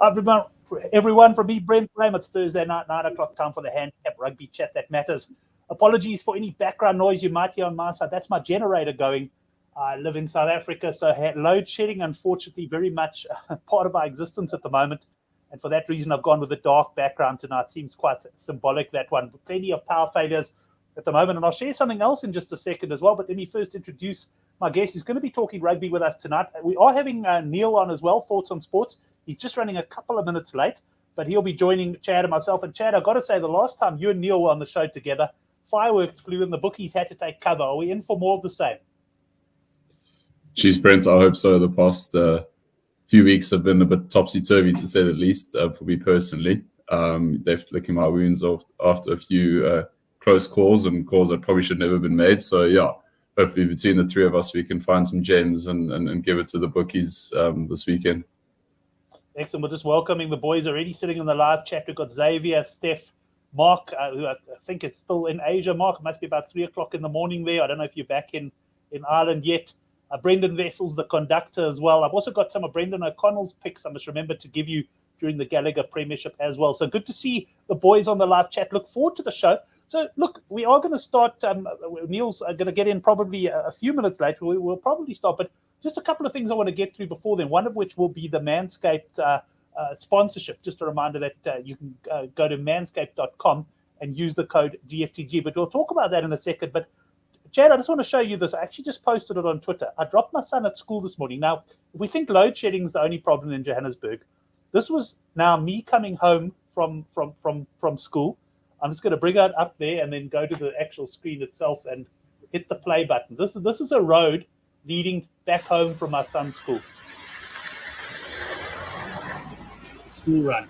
Everyone from me, Brent Graham. It's Thursday night, 9 o'clock time for the Handicap Rugby Chat That Matters. Apologies for any background noise you might hear on my side. That's my generator going. I live in South Africa, so load shedding, unfortunately, very much part of our existence at the moment. And for that reason, I've gone with a dark background tonight. Seems quite symbolic, that one. Plenty of power failures at the moment. And I'll share something else in just a second as well. But let me first introduce my guest. He's going to be talking rugby with us tonight. We are having Neil on as well, Thoughts on Sports. He's just running a couple of minutes late, but he'll be joining Chad and myself. And Chad, I've got to say, the last time you and Neil were on the show together, fireworks flew and the bookies had to take cover. Are we in for more of the same? Geez, Brent, I hope so. The past few weeks have been a bit topsy-turvy, to say the least, for me personally. They've licking my wounds after a few close calls and calls that probably should never have been made. So, yeah, hopefully between the three of us, we can find some gems and give it to the bookies this weekend. Excellent. We're just welcoming the boys already sitting in the live chat. We've got Xavier, Steph, Mark, who I think is still in Asia. Mark, it must be about 3 o'clock in the morning there. I don't know if you're back in Ireland yet. Brendan Vessel's the conductor as well. I've also got some of Brendan O'Connell's picks I must remember to give you during the Gallagher Premiership as well. So good to see the boys on the live chat. Look forward to the show. So, look, we are going to start. Neil's going to get in probably a few minutes later. We'll probably start, but just a couple of things I want to get through before then, one of which will be the Manscaped sponsorship. Just a reminder that you can go to manscaped.com and use the code GFTG. But we'll talk about that in a second. But Chad, I just want to show you this. I actually just posted it on Twitter. I dropped my son at school this morning. Now, if we think load shedding is the only problem in Johannesburg, this was now me coming home from school. I'm just going to bring it up there and then go to the actual screen itself and hit the play button. This is a road leading back home from my son's school. School run.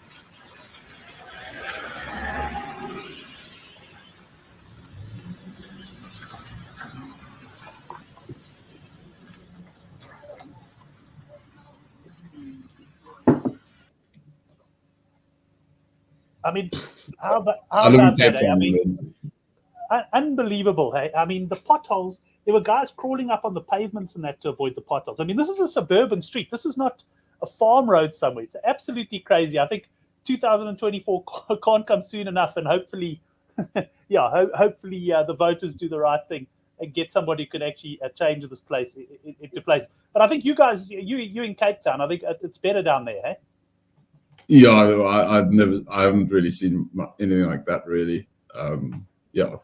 I mean, how about that? I mean, unbelievable. Hey, I mean, the potholes. There were guys crawling up on the pavements and that to avoid the potholes. I mean, this is a suburban street. This is not a farm road somewhere. It's absolutely crazy. I think 2024 can't come soon enough, and hopefully, hopefully the voters do the right thing and get somebody who can actually change this place into place. But I think you guys, you in Cape Town, I think it's better down there, hey? Yeah, I haven't really seen anything like that, really.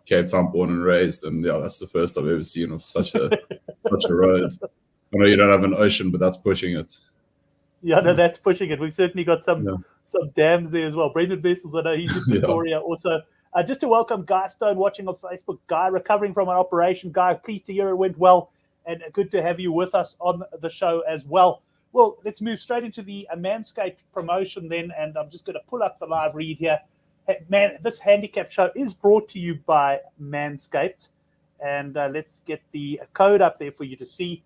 Cape Town born and raised, and that's the first I've ever seen of such a road. I know you don't have an ocean, but that's pushing it. Yeah, no, that's pushing it. We've certainly got some dams there as well. Brendan Vessels, I know he's in Victoria also. Just to welcome Guy Stone watching on Facebook. Guy, recovering from an operation. Guy, pleased to hear it went well, and good to have you with us on the show as well. Well, let's move straight into the Manscaped promotion then, and I'm just going to pull up the live read here. Man, this handicap show is brought to you by Manscaped, and let's get the code up there for you to see.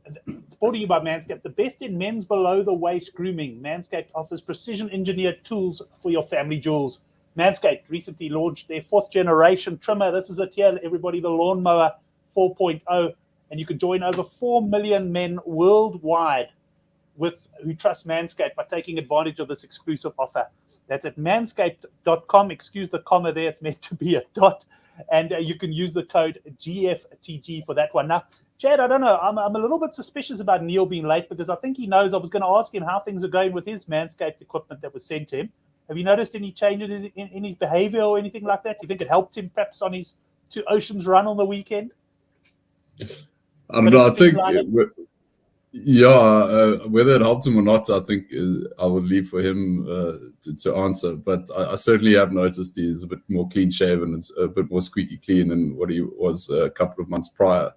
It's brought to you by Manscaped, the best in men's below-the-waist grooming. Manscaped offers precision-engineered tools for your family jewels. Manscaped recently launched their 4th-generation trimmer. This is it here, everybody, the Lawnmower 4.0, and you can join over 4 million men worldwide who trust Manscaped by taking advantage of this exclusive offer. That's at manscaped.com. Excuse the comma there. It's meant to be a dot. And you can use the code GFTG for that one. Now, Chad, I don't know. I'm a little bit suspicious about Neil being late because I think he knows I was going to ask him how things are going with his Manscaped equipment that was sent to him. Have you noticed any changes in his behavior or anything like that? Do you think it helped him perhaps on his Two Oceans run on the weekend? I don't know. I think... whether it helped him or not, I think I would leave for him to answer. But I certainly have noticed he's a bit more clean shaven and a bit more squeaky clean than what he was a couple of months prior.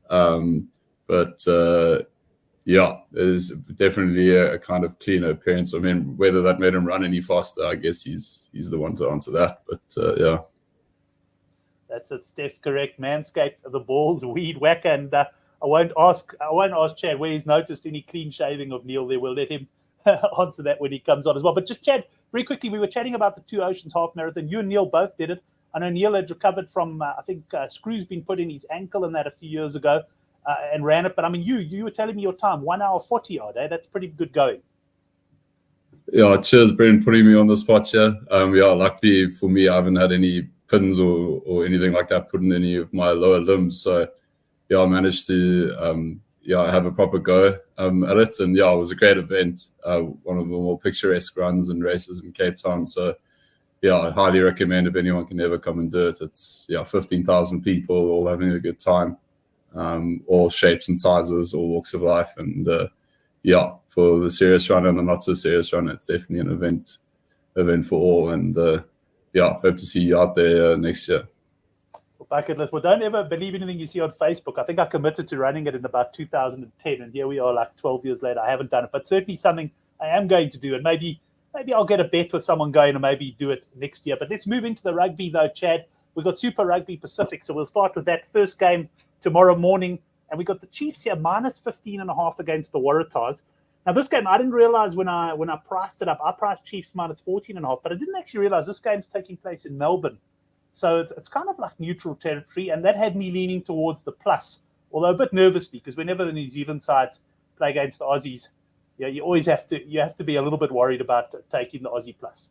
There's definitely a kind of cleaner appearance. I mean, whether that made him run any faster, I guess he's the one to answer that. But that's it, Steph. Correct. Manscaped, the balls, weed whacker, and. I won't ask Chad where he's noticed any clean shaving of Neil there. We'll let him answer that when he comes on as well. But just, Chad, very quickly, we were chatting about the Two Oceans half marathon. You and Neil both did it. I know Neil had recovered from, I think, screws been put in his ankle and that a few years ago and ran it. But, I mean, you were telling me your time, 1 hour 40 odd, eh? That's pretty good going. Yeah, cheers, Brent, putting me on the spot here. Yeah, luckily for me, I haven't had any pins or anything like that put in any of my lower limbs. So, yeah, I managed to have a proper go at it. And, yeah, it was a great event, one of the more picturesque runs and races in Cape Town. So, yeah, I highly recommend if anyone can ever come and do it. It's 15,000 people all having a good time, all shapes and sizes, all walks of life. And, for the serious runner and the not so serious runner, it's definitely an event for all. And hope to see you out there next year. Bucket list. Well, don't ever believe anything you see on Facebook. I think I committed to running it in about 2010, and here we are, like 12 years later. I haven't done it, but certainly something I am going to do, and maybe I'll get a bet with someone going and maybe do it next year. But let's move into the rugby, though, Chad. We've got Super Rugby Pacific, so we'll start with that first game tomorrow morning. And we got the Chiefs here, minus 15.5 against the Waratahs. Now, this game, I didn't realize when I priced it up, I priced Chiefs minus 14.5, but I didn't actually realize this game's taking place in Melbourne. So it's kind of like neutral territory, and that had me leaning towards the plus, although a bit nervously, because whenever the New Zealand sides play against the Aussies, you always have to be a little bit worried about taking the Aussie plus.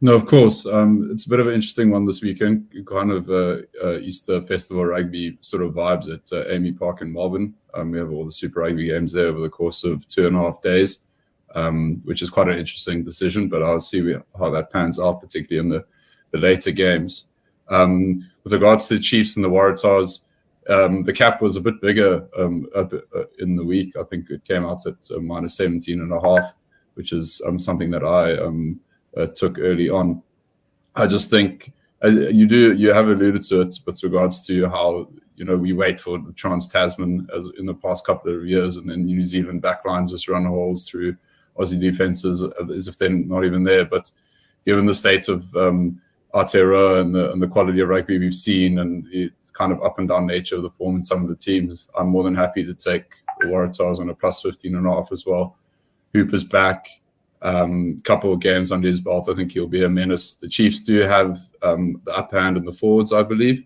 No, of course. It's a bit of an interesting one this weekend. Kind of Easter Festival rugby sort of vibes at Amy Park in Melbourne. We have all the Super Rugby games there over the course of 2.5 days, which is quite an interesting decision, but I'll see how that pans out, particularly in the later games. With regards to the Chiefs and the Waratahs, the cap was a bit bigger in the week. I think it came out at minus 17.5, which is something that I took early on. I just think you have alluded to it with regards to how we wait for the Trans-Tasman as in the past couple of years, and then New Zealand backlines just run holes through Aussie defenses as if they're not even there. But given the state of Aotearoa and the quality of rugby we've seen and the kind of up and down nature of the form in some of the teams, I'm more than happy to take the Waratahs on a plus 15.5 as well. Hooper's back. Couple of games under his belt. I think he'll be a menace. The Chiefs do have the upper hand in the forwards, I believe.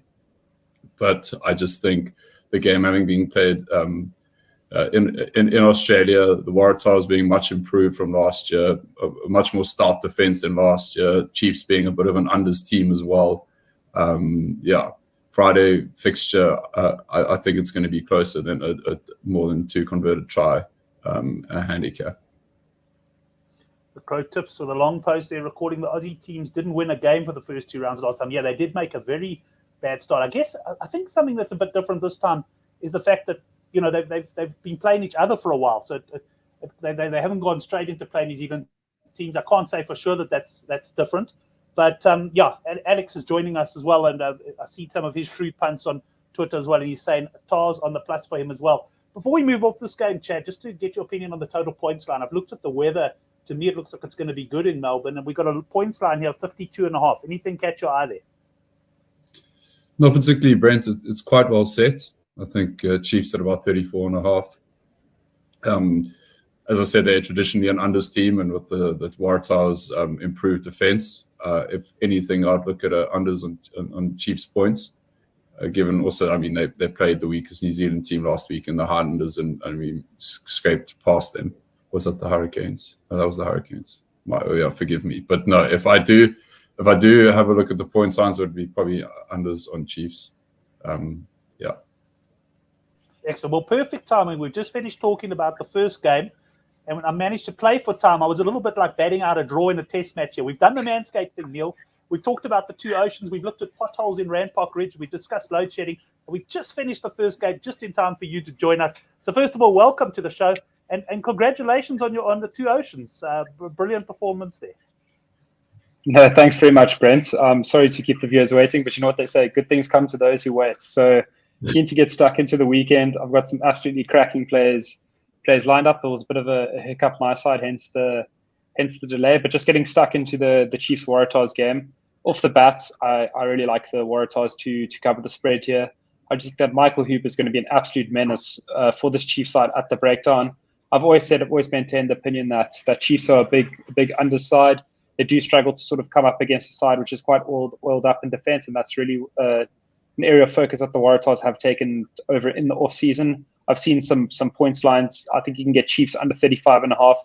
But I just think the game having been played in Australia, the Waratahs being much improved from last year, a much more stout defence than last year, Chiefs being a bit of an unders team as well. Friday fixture, I think it's going to be closer than a more than 2 converted try a handicap. The pro tips for the long post they're recording, the Aussie teams didn't win a game for the first 2 rounds last time. Yeah, they did make a very bad start. I think something that's a bit different this time is the fact that they've been playing each other for a while, so they haven't gone straight into playing New Zealand teams. I can't say for sure that's different, but Alex is joining us as well, and I see some of his shrewd punts on Twitter as well, and he's saying Tars on the plus for him as well. Before we move off this game, Chad, just to get your opinion on the total points line, I've looked at the weather. To me, it looks like it's going to be good in Melbourne, and we've got a points line here of 52.5. Anything catch your eye there? Not particularly, Brent. It's quite well set. I think Chiefs at about 34.5. As I said, they're traditionally an unders team, and with the Waratahs' improved defence, if anything, I'd look at unders on Chiefs points. Given also, I mean, they played the weakest New Zealand team last week in the Highlanders, and we scraped past them. Was that the Hurricanes? Oh, that was the Hurricanes. Forgive me. But no, if I do have a look at the point signs, it would be probably unders on Chiefs. Excellent. Well, perfect timing. We've just finished talking about the first game, and when I managed to play for time, I was a little bit like batting out a draw in a test match here. We've done the Manscaped thing, Neil. We've talked about the Two Oceans. We've looked at potholes in Rand Park Ridge. We've discussed load shedding. And we've just finished the first game just in time for you to join us. So first of all, welcome to the show. And congratulations on the Two Oceans. Brilliant performance there. No, thanks very much, Brent. I'm sorry to keep the viewers waiting, but you know what they say, good things come to those who wait. So keen to get stuck into the weekend. I've got some absolutely cracking players lined up. There was a bit of a hiccup my side, hence the delay, but just getting stuck into the Chiefs Waratahs game. Off the bat, I really like the Waratahs to cover the spread here. I just think that Michael Hooper is going to be an absolute menace for this Chiefs side at the breakdown. I've always maintained the opinion that Chiefs are a big underside. They do struggle to sort of come up against a side which is quite oiled up in defence, and that's really an area of focus that the Waratahs have taken over in the off season. I've seen some points lines. I think you can get Chiefs under 35.5.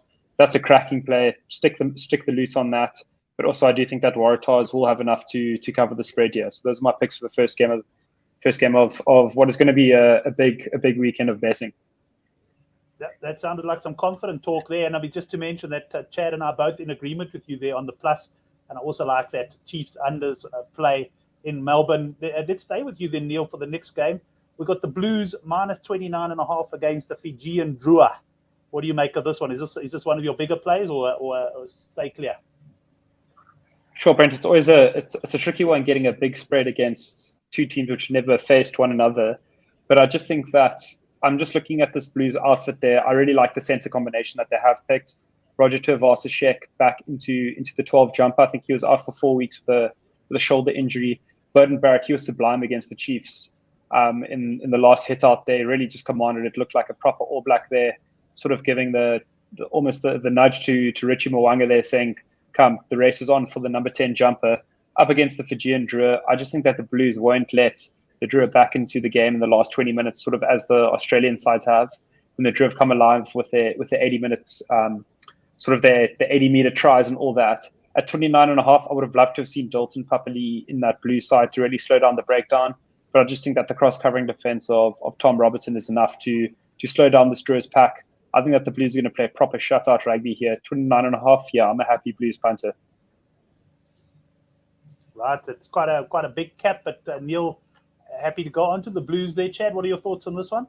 that's a cracking play. Stick the loot on that. But also, I do think that Waratahs will have enough to cover the spread here. So those are my picks for the first game of what is going to be a big weekend of betting. That sounded like some confident talk there. And I mean, just to mention that Chad and I are both in agreement with you there on the plus. And I also like that Chiefs unders play in Melbourne. I did stay with you then, Neil, for the next game. We've got the Blues minus 29.5 against the Fijian Drua. What do you make of this one? Is this one of your bigger plays or stay clear? Sure, Brent. It's always a tricky one getting a big spread against two teams which never faced one another. But I just think that I'm just looking at this Blues outfit there. I really like the centre combination that they have picked. Roger Tuivasa-Sheck back into the 12 jumper. I think he was out for 4 weeks with a shoulder injury. Burton Barrett, he was sublime against the Chiefs in the last hit out there. Really just commanded. It looked like a proper All Black there, sort of giving almost the nudge to Richie Mwanga there, saying, come, the race is on for the number 10 jumper up against the Fijian Drua. I just think that the Blues won't let the Drua back into the game in the last 20 minutes, sort of as the Australian sides have. When the Drua have come alive with their 80 minutes, sort of the 80-meter tries and all that. At 29.5, I would have loved to have seen Dalton Papali in that Blues side to really slow down the breakdown. But I just think that the cross-covering defense of Tom Robertson is enough to slow down this Drua's pack. I think that the Blues are going to play proper shutout rugby here. 29.5, yeah, I'm a happy Blues punter. Right, it's quite a big cap, but Neil, happy to go on to the Blues there. Chad, what are your thoughts on this one?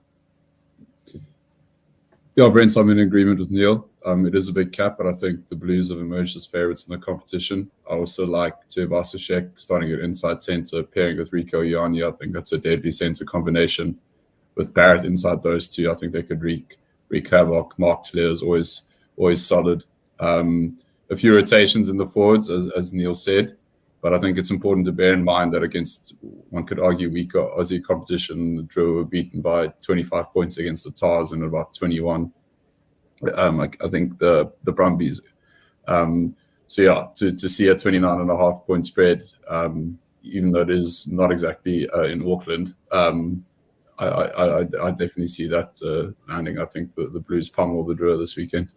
Yeah, Brent, I'm in agreement with Neil. It is a big cap, but I think the Blues have emerged as favourites in the competition. I also like Tuivasa-Sheck starting at inside centre, pairing with Rico Ioane. I think that's a deadly centre combination. With Barrett inside those two, I think they could wreak havoc. Mark Tlair is always solid. A few rotations in the forwards, as Neil said, but I think it's important to bear in mind that against, one could argue, weaker Aussie competition, the Drua were beaten by 25 points against the Tars and about 21. I think the Brumbies. So yeah, to see a 29.5 point spread, even though it is not exactly in Auckland, I definitely see that landing. I think the Blues pummel the Drua this weekend.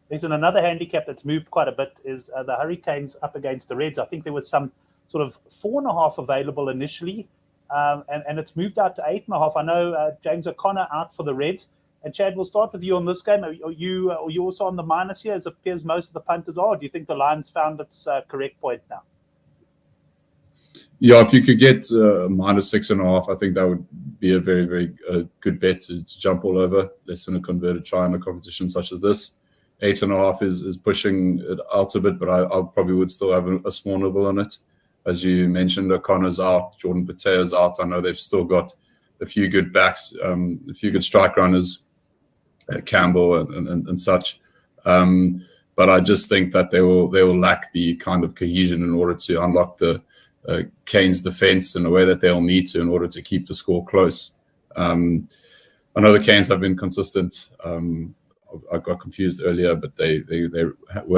There's another handicap that's moved quite a bit is the Hurricanes up against the Reds. I think there was some sort of 4.5 available initially, and it's moved out to 8.5. I know James O'Connor out for the Reds. And Chad, we'll start with you on this game. Are you also on the minus here, as it appears most of the punters are? Or do you think the line's found its correct point now? Yeah, if you could get minus 6.5, I think that would be a very, very good bet to jump all over. Less than a converted try in a competition such as this. 8.5 is pushing it out a bit, but I probably would still have a small nibble on it. As you mentioned, O'Connor's out, Jordan Patea's out. I know they've still got a few good backs, a few good strike runners, Campbell and such. But I just think that they will lack the kind of cohesion in order to unlock the Canes defense in a way that they'll need to in order to keep the score close. I know the Canes have been consistent. I got confused earlier, but they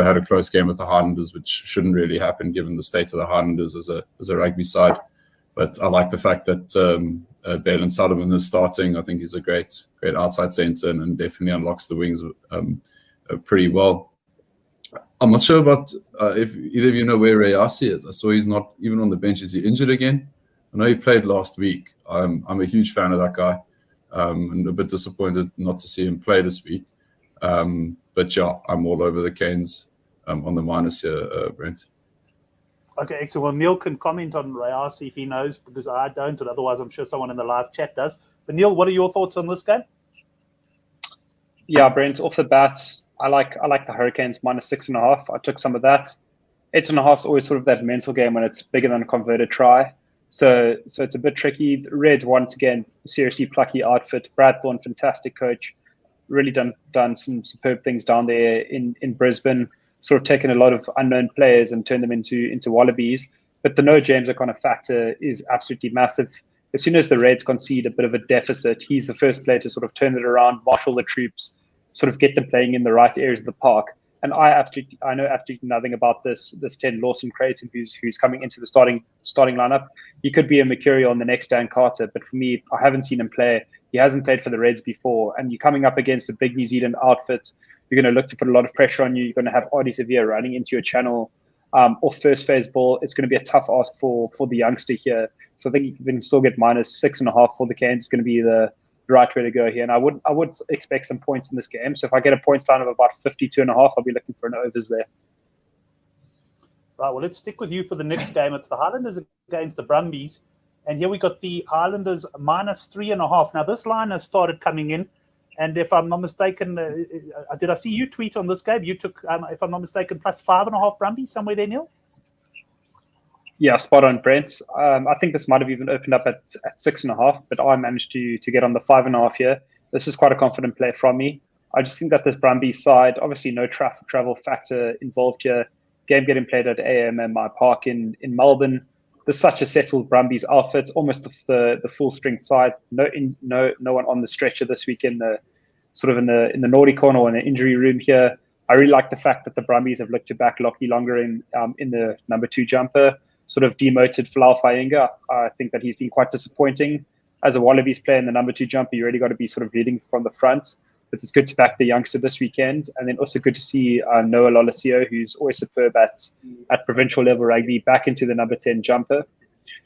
had a close game with the Highlanders, which shouldn't really happen given the state of the Highlanders as a rugby side. But I like the fact that Balin Sullivan is starting. I think he's a great outside centre and definitely unlocks the wings pretty well. I'm not sure about if either of you know where Rayasi is. I saw he's not even on the bench. Is he injured again? I know he played last week. I'm a huge fan of that guy. And a bit disappointed not to see him play this week. But yeah, I'm all over the Canes on the minus here, Brent. Okay, excellent. Well, Neil can comment on Rayasi if he knows, because I don't, and otherwise I'm sure someone in the live chat does. But Neil, what are your thoughts on this game? Yeah, Brent, off the bat, I like the Hurricanes minus 6.5. I took some of that. 8.5 is always sort of that mental game when it's bigger than a converted try. So it's a bit tricky. The Reds, once again, seriously plucky outfit. Brad Thorne, fantastic coach. Really done some superb things down there in Brisbane. Sort of taken a lot of unknown players and turned them into Wallabies. But the no James O'Connor factor is absolutely massive. As soon as the Reds concede a bit of a deficit, he's the first player to sort of turn it around, marshal the troops, sort of get them playing in the right areas of the park. And I know absolutely nothing about this 10 Lawson Creighton who's coming into the starting lineup. He could be a Mercurial on the next Dan Carter, but for me, I haven't seen him play He hasn't played for the Reds before, and you're coming up against a big New Zealand outfit. You're going to look to put a lot of pressure on you. You're going to have Ardie Savea running into your channel off first phase ball. It's going to be a tough ask for the youngster here. So I think you can still get -6.5 for the Canes. It's going to be the right way to go here. And I would expect some points in this game. So if I get a points line of about 52.5, I'll be looking for an overs there. Right, well, let's stick with you for the next game. It's the Highlanders against the Brumbies. And here we got the Highlanders -3.5. Now, this line has started coming in. And if I'm not mistaken, did I see you tweet on this game? You took, if I'm not mistaken, +5.5 Brumbies, somewhere there, Neil? Yeah, spot on, Brent. I think this might have even opened up at 6.5, but I managed to get on the 5.5 here. This is quite a confident play from me. I just think that this Brumbies side, obviously no travel factor involved here. Game getting played at AMMI Park in Melbourne. There's such a settled Brumbies outfit, almost the full strength side. No one on the stretcher this week in the the naughty corner or in the injury room here. I really like the fact that the Brumbies have looked to back Lockie longer in the number 2 jumper. Sort of demoted Falau Fainga. I think that he's been quite disappointing as a Wallabies player in the number 2 jumper. You really got to be sort of leading from the front. But it's good to back the youngster this weekend, and then also good to see Noah Lolesio, who's always superb at provincial level rugby, back into the number 10 jumper.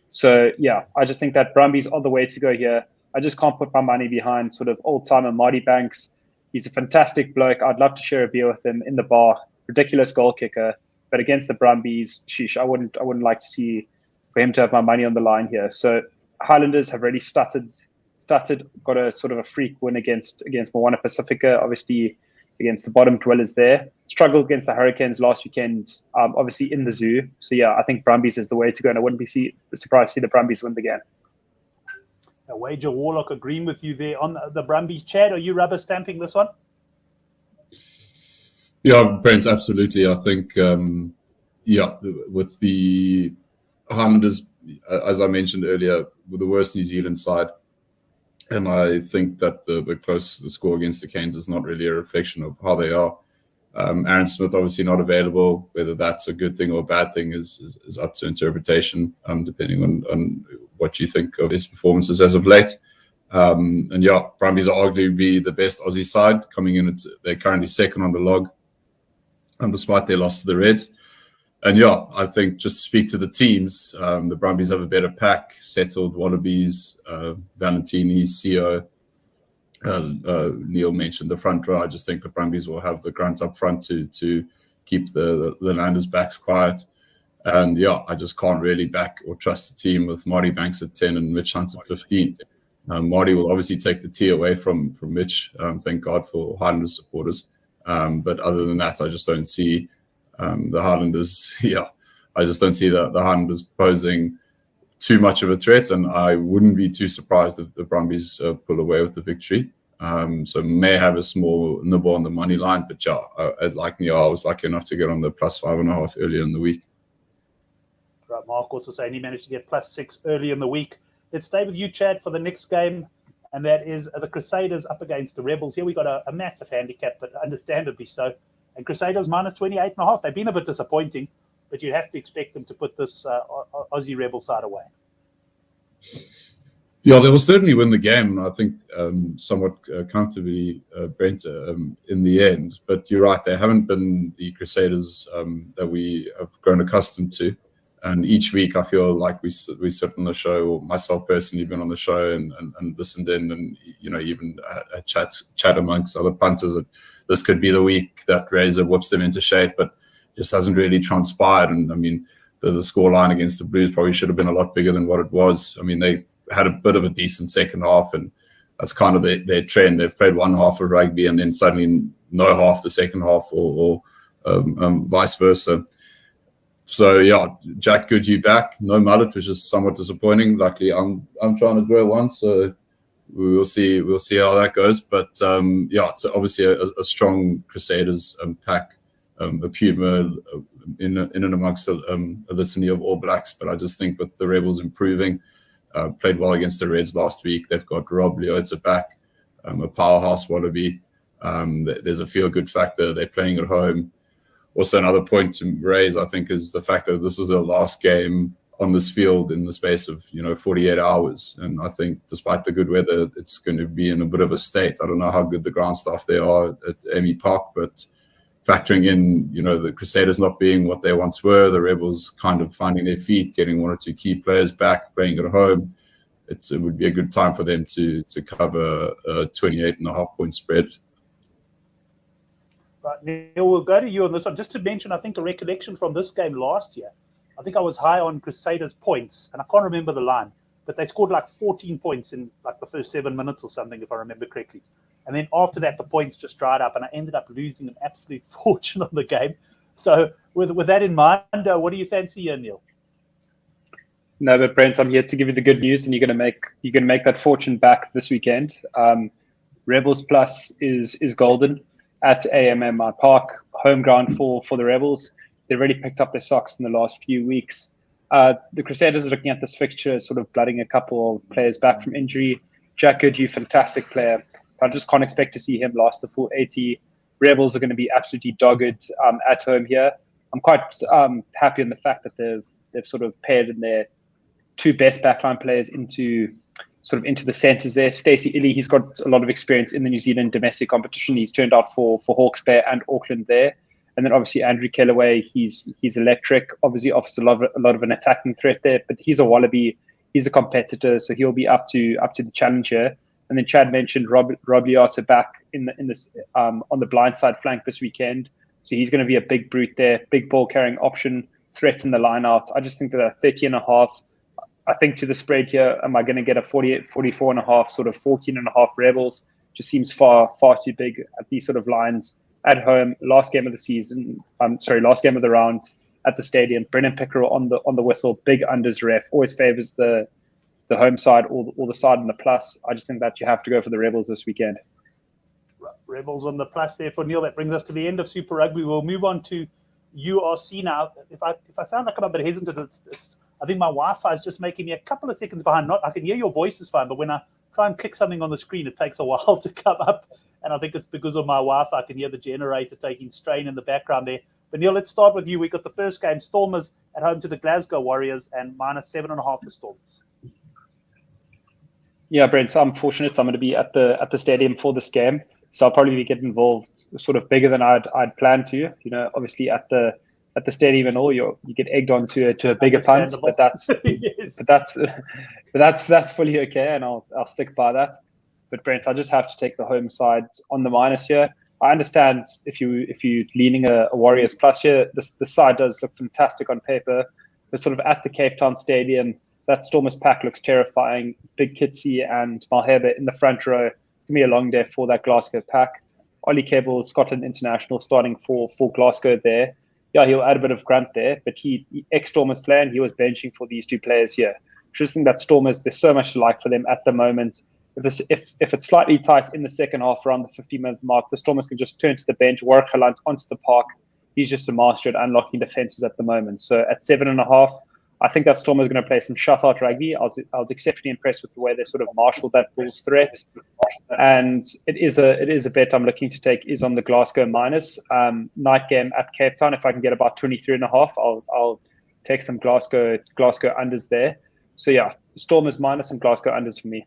So yeah, I just think that Brumbies are the way to go here. I just can't put my money behind sort of old-timer Marty Banks. He's a fantastic bloke. I'd love to share a beer with him in the bar. Ridiculous goal kicker. But against the Brumbies, sheesh, I wouldn't like to see for him to have my money on the line here. So Highlanders have really stuttered, got a sort of a freak win against Moana Pacifica, obviously against the bottom dwellers there. Struggled against the Hurricanes last weekend, obviously in the zoo. So yeah, I think Brumbies is the way to go, and I wouldn't be surprised to see the Brumbies win the game. Wager Warlock agreeing with you there on the Brumbies. Chad, are you rubber stamping this one? Yeah, Brent, absolutely. I think, with the Highlanders, as I mentioned earlier, with the worst New Zealand side, and I think that the score against the Canes is not really a reflection of how they are. Aaron Smith obviously not available. Whether that's a good thing or a bad thing is up to interpretation, depending on what you think of his performances as of late. And yeah, Brumbies are arguably the best Aussie side coming in. They're currently second on the log, despite their loss to the Reds. And yeah, I think just to speak to the teams, the Brumbies have a better pack, settled Wallabies, Valentini, CO. Neil mentioned the front row. I just think the Brumbies will have the grunt up front to keep the Landers' backs quiet. And yeah, I just can't really back or trust the team with Marty Banks at 10 and Mitch Hunt at 15. Marty will obviously take the tee away from Mitch. Thank God for Highlanders supporters. But other than that, I just don't see the Highlanders. Yeah, I just don't see the Highlanders posing too much of a threat, and I wouldn't be too surprised if the Brumbies pull away with the victory. So may have a small nibble on the money line, but yeah, I was lucky enough to get on the +5.5 earlier in the week. Right, Mark also saying he managed to get +6 early in the week. Let's stay with you, Chad, for the next game, and that is the Crusaders up against the Rebels. Here we got a massive handicap, but understandably so. And Crusaders -28.5. They've been a bit disappointing, but you have to expect them to put this Aussie Rebel side away. Yeah, they will certainly win the game, I think, somewhat comfortably, Brent, in the end. But you're right, they haven't been the Crusaders that we have grown accustomed to. And each week I feel like we sit on the show, or myself personally been on the show and listened in, and even chat amongst other punters that this could be the week that Razor whips them into shape, but just hasn't really transpired. And I mean, the scoreline against the Blues probably should have been a lot bigger than what it was. I mean, they had a bit of a decent second half, and that's kind of their trend. They've played one half of rugby and then suddenly no half the second half, or vice versa. So yeah, Jack Goodhue back, no mullet, which is somewhat disappointing. Luckily, I'm trying to grow one, so we'll see how that goes. But yeah, it's obviously a strong Crusaders pack, a Puma in and amongst a litany of All Blacks. But I just think with the Rebels improving, played well against the Reds last week. They've got Rob Leota back, a powerhouse Wallaby. There's a feel-good factor. They're playing at home. Also, another point to raise, I think, is the fact that this is the last game on this field in the space of 48 hours. And I think despite the good weather, it's going to be in a bit of a state. I don't know how good the ground staff there are at Amy Park, but factoring in the Crusaders not being what they once were, the Rebels kind of finding their feet, getting one or two key players back, playing at home, it would be a good time for them to cover a 28.5 point spread. Right, Neil, we'll go to you on this one. Just to mention, I think a recollection from this game last year, I think I was high on Crusaders points, and I can't remember the line, but they scored like 14 points in like the first 7 minutes or something, if I remember correctly. And then after that, the points just dried up, and I ended up losing an absolute fortune on the game. So with that in mind, what do you fancy here, Neil? No, but Brent, I'm here to give you the good news, and you're gonna make that fortune back this weekend. Rebels Plus is golden at AMMI Park, home ground for the Rebels. They've already picked up their socks in the last few weeks. The Crusaders are looking at this fixture, sort of blooding a couple of players back from injury. Jack Goodhue, fantastic player. I just can't expect to see him last the full 80. Rebels are going to be absolutely dogged at home here. I'm quite happy in the fact that they've sort of paired in their two best backline players into the centres there. Stacey Illy, he's got a lot of experience in the New Zealand domestic competition. He's turned out for Hawke's Bay and Auckland there. And then obviously Andrew Kellaway, he's electric. Obviously offers a lot of an attacking threat there, but he's a wallaby. He's a competitor, so he'll be up to the challenge here. And then Chad mentioned Rob Liata back in this on the blindside flank this weekend. So he's going to be a big brute there, big ball carrying option, threat in the line out. I just think that a 30.5, I think to the spread here, am I going to get a 48, 44.5, sort of 14.5 Rebels? Just seems far too big at these sort of lines at home. Last game of the round at the stadium. Brennan Pickerel on the whistle, big unders ref, always favours the home side or the side in the plus. I just think that you have to go for the Rebels this weekend. Rebels on the plus there for Neil. That brings us to the end of Super Rugby. We'll move on to URC now. If I sound like I'm a bit hesitant, it's I think my Wi-Fi is just making me a couple of seconds behind. I can hear your voice is fine, but when I try and click something on the screen, it takes a while to come up. And I think it's because of my Wi-Fi. I can hear the generator taking strain in the background there. But Neil, let's start with you. We got the first game, Stormers at home to the Glasgow Warriors, and -7.5 for Stormers. Yeah, Brent, I'm fortunate. I'm going to be at the stadium for this game, so I'll probably get involved sort of bigger than I'd planned to. Obviously at the stadium and all, you get egged on to a bigger punt, but that's yes. that's fully okay, and I'll stick by that. But Brent, I just have to take the home side on the minus here. I understand if you're leaning a Warriors plus here, the side does look fantastic on paper. But sort of at the Cape Town Stadium, that Stormers pack looks terrifying. Big Kitsy and Malherbe in the front row. It's going to be a long day for that Glasgow pack. Ollie Cable, Scotland international, starting for Glasgow there. Yeah, he'll add a bit of grunt there, but he ex-Stormers player, and he was benching for these two players here. Just think that Stormers, there's so much to like for them at the moment. If it's slightly tight in the second half around the 50-minute mark, the Stormers can just turn to the bench, work Halant onto the park. He's just a master at unlocking defences at the moment. So at 7.5, I think that Stormers are going to play some shutout rugby. I was exceptionally impressed with the way they sort of marshalled that Bulls threat. And it is a bet I'm looking to take is on the Glasgow minus. Night game at Cape Town. If I can get about 23.5, I'll take some Glasgow unders there. So yeah, Stormers minus and Glasgow unders for me.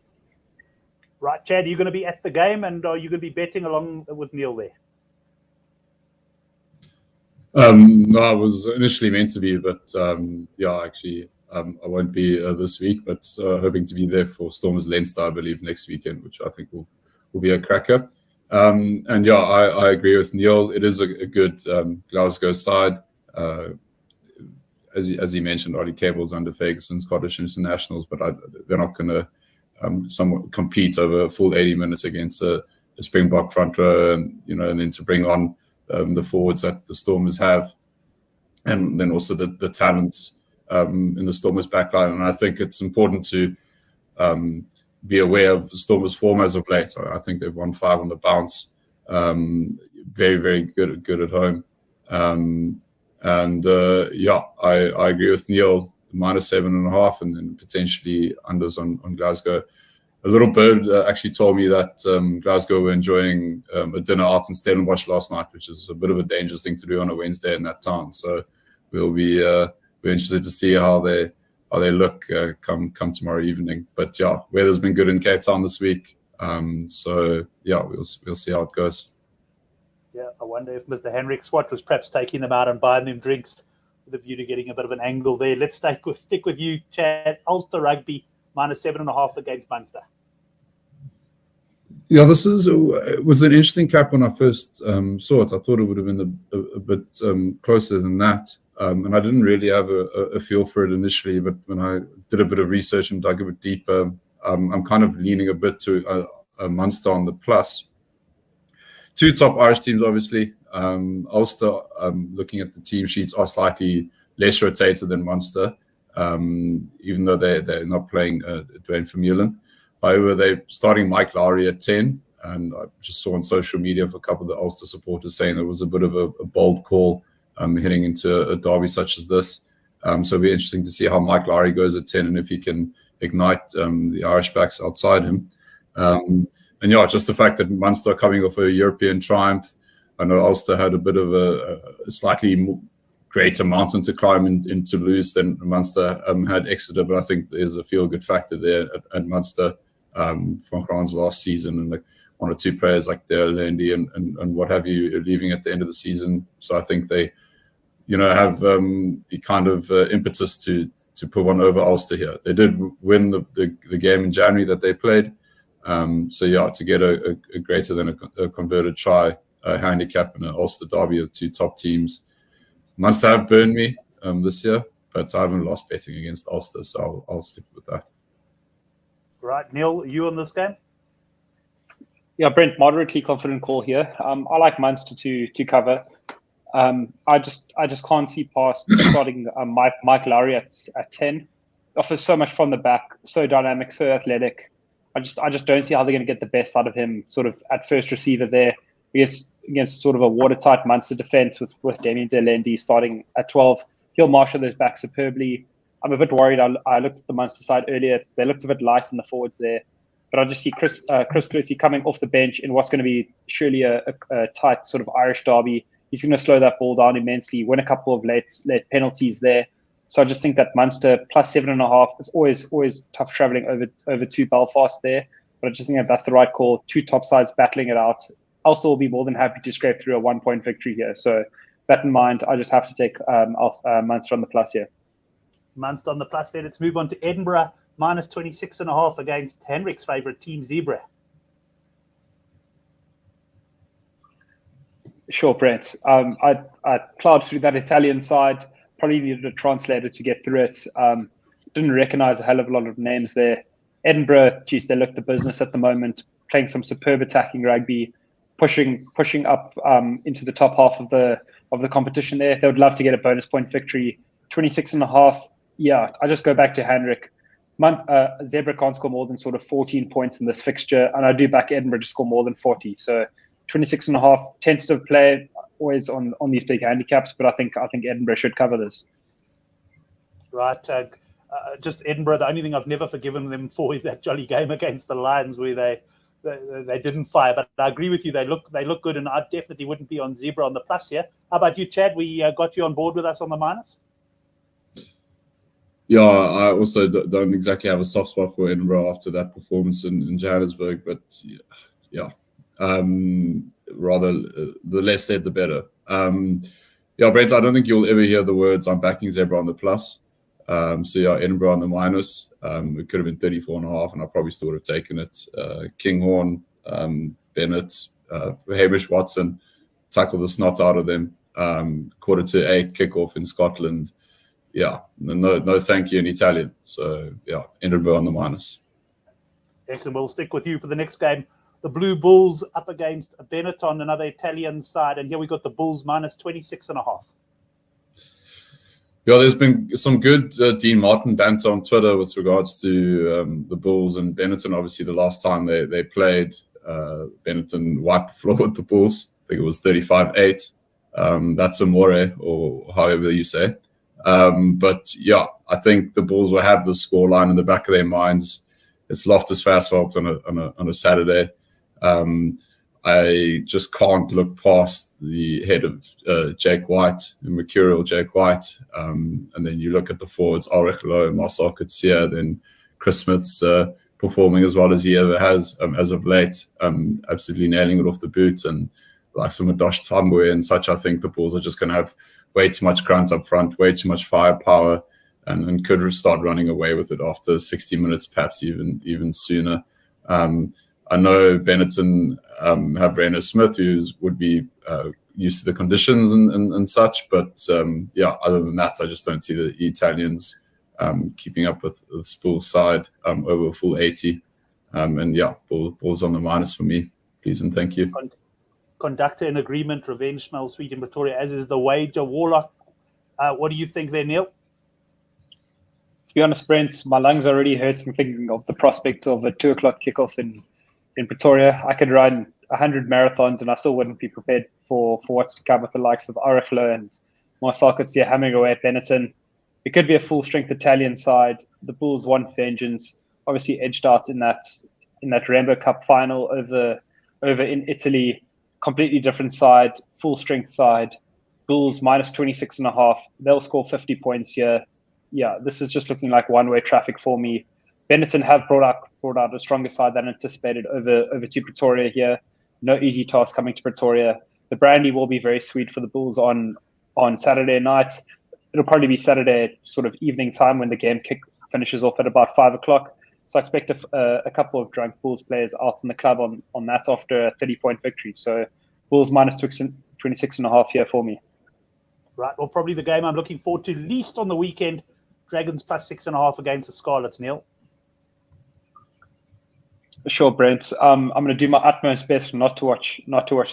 Right, Chad, are you going to be at the game, and are you going to be betting along with Neil there? No, I was initially meant to be, but actually, I won't be this week, but hoping to be there for Stormers Leinster, I believe, next weekend, which I think will be a cracker. And yeah, I agree with Neil. It is a good Glasgow side. As he mentioned, Ollie Cable's under Ferguson's Scottish internationals, but they're not going to somewhat compete over a full 80 minutes against a Springbok front row, and then to bring on the forwards that the Stormers have, and then also the talents in the Stormers backline. And I think it's important to be aware of the Stormers' form as of late. I think they've won 5 on the bounce. Very, very good at home. I agree with Neil, -7.5, and then potentially unders on Glasgow. A little bird actually told me that Glasgow were enjoying a dinner out in Stellenbosch last night, which is a bit of a dangerous thing to do on a Wednesday in that town. So we're interested to see how they they look come tomorrow evening. But yeah, weather's been good in Cape Town this week. So yeah, we'll see how it goes. Yeah, I wonder if Mr. Henrik Swat was perhaps taking them out and buying them drinks with a view to getting a bit of an angle there. Let's stick with you, Chad. Ulster Rugby -7.5 against Munster. Yeah, it was an interesting cap when I first saw it. I thought it would have been a bit closer than that. And I didn't really have a feel for it initially, but when I did a bit of research and dug a bit deeper, I'm kind of leaning a bit to a Munster on the plus. Two top Irish teams, obviously. Ulster, looking at the team sheets, are slightly less rotated than Munster, even though they're not playing Dwayne Vermeulen. However, they're starting Mike Lowry at 10, and I just saw on social media for a couple of the Ulster supporters saying it was a bit of a bold call heading into a derby such as this. So it'll be interesting to see how Mike Lowry goes at 10 and if he can ignite the Irish backs outside him. And yeah, just the fact that Munster are coming off a European triumph. I know Ulster had a bit of a slightly greater mountain to climb in Toulouse than Munster had Exeter, but I think there's a feel-good factor there at Munster from Grant's last season, and like one or two players like Dale Landy and what have you leaving at the end of the season. So I think they, have the kind of impetus to put one over Ulster here. They did win the game in January that they played. So yeah, to get a greater than a converted try handicap in an Ulster derby of two top teams. Munster have burned me this year, but I haven't lost betting against Ulster, so I'll stick with that. Right, Neil, you on this game? Yeah, Brent, moderately confident call here. I like Munster to cover. I just can't see past starting Mike Lowry at 10. Offers so much from the back, so dynamic, so athletic. I just don't see how they're going to get the best out of him sort of at first receiver there. Against sort of a watertight Munster defence with Damien Delandy starting at 12. He'll marshal those back superbly. I'm a bit worried. I looked at the Munster side earlier. They looked a bit light in the forwards there. But I just see Chris Clutty coming off the bench in what's going to be surely a tight sort of Irish derby. He's going to slow that ball down immensely, win a couple of late penalties there. So I just think that Munster plus 7.5, it's always tough travelling over to Belfast there. But I just think that's the right call. Two top sides battling it out. Ulster will be more than happy to scrape through a 1-point victory here. So that in mind, I just have to take Munster on the plus here. Munster on the plus there. Let's move on to Edinburgh, -26.5 against Henrik's favourite team, Zebre. Sure, Brent. I plowed through that Italian side. Probably needed a translator to get through it. Didn't recognise a hell of a lot of names there. Edinburgh, geez, they look the business at the moment, playing some superb attacking rugby, pushing up into the top half of the competition there. They would love to get a bonus point victory. 26.5. Yeah, I just go back to Henrik. Zebre can't score more than sort of 14 points in this fixture, and I do back Edinburgh to score more than 40. So 26.5, tentative play, always on these big handicaps, but I think Edinburgh should cover this. Right, just Edinburgh. The only thing I've never forgiven them for is that jolly game against the Lions where they didn't fire. But I agree with you. They look good, and I definitely wouldn't be on Zebre on the plus here. How about you, Chad? We got you on board with us on the minus. Yeah, I also don't exactly have a soft spot for Edinburgh after that performance in Johannesburg, but yeah. Rather, the less said, the better. Yeah, Brent, I don't think you'll ever hear the words "I'm backing Zebre on the plus." So yeah, Edinburgh on the minus. It could have been 34.5, and I probably still would have taken it. Kinghorn, Bennett, Hamish Watson, tackle the snot out of them. 7:45 kickoff in Scotland. Yeah, no thank you in Italian. So yeah, Edinburgh on the minus. Excellent. We'll stick with you for the next game. The Blue Bulls up against Benetton, another Italian side. And here we got the Bulls -26.5. Yeah, there's been some good Dean Martin banter on Twitter with regards to the Bulls and Benetton. Obviously, the last time they played, Benetton wiped the floor with the Bulls. I think it was 35-8. That's Amore, or however you say. But yeah, I think the Bulls will have the scoreline in the back of their minds. It's Loftus Versfeld on a Saturday. I just can't look past the head of Jake White, the mercurial Jake White. And then you look at the forwards, Ulrich Lowe, Marcel Coetzee, then Chris Smith's performing as well as he ever has as of late, absolutely nailing it off the boot. And like some of Dosh Tambwe and such, I think the Bulls are just going to have way too much grunt up front, way too much firepower, and could start running away with it after 60 minutes, perhaps even sooner. I know Benetton have Rainer Smith, who would be used to the conditions and such, but other than that, I just don't see the Italians keeping up with Spool's side over a full 80. Bulls on the minus for me, please and thank you. Conductor in agreement, revenge smells sweet in Pretoria, as is the wager. Warlock, what do you think there, Neil? To be honest, Brent, my lungs already hurting thinking of the prospect of a 2:00 kickoff in Pretoria. I could run 100 marathons and I still wouldn't be prepared for what's to come with the likes of Ulrich Lowe and Marcel Coetzee hammering away at Benetton. It could be a full-strength Italian side. The Bulls want vengeance, obviously edged out in that Rambo Cup final over in Italy. Completely different side, full-strength side. Bulls minus 26.5. They'll score 50 points here. Yeah, this is just looking like one-way traffic for me. Benetton have brought out a stronger side than anticipated over to Pretoria here. No easy task coming to Pretoria. The brandy will be very sweet for the Bulls on Saturday night. It'll probably be Saturday sort of evening time when the game finishes off at about 5:00. So I expect a couple of drunk Bulls players out in the club on that after a 30-point victory. So Bulls minus 26.5 here for me. Right. Well, probably the game I'm looking forward to least on the weekend. Dragons plus 6.5 against the Scarlets, Neil. Sure, Brent. I'm going to do my utmost best not to watch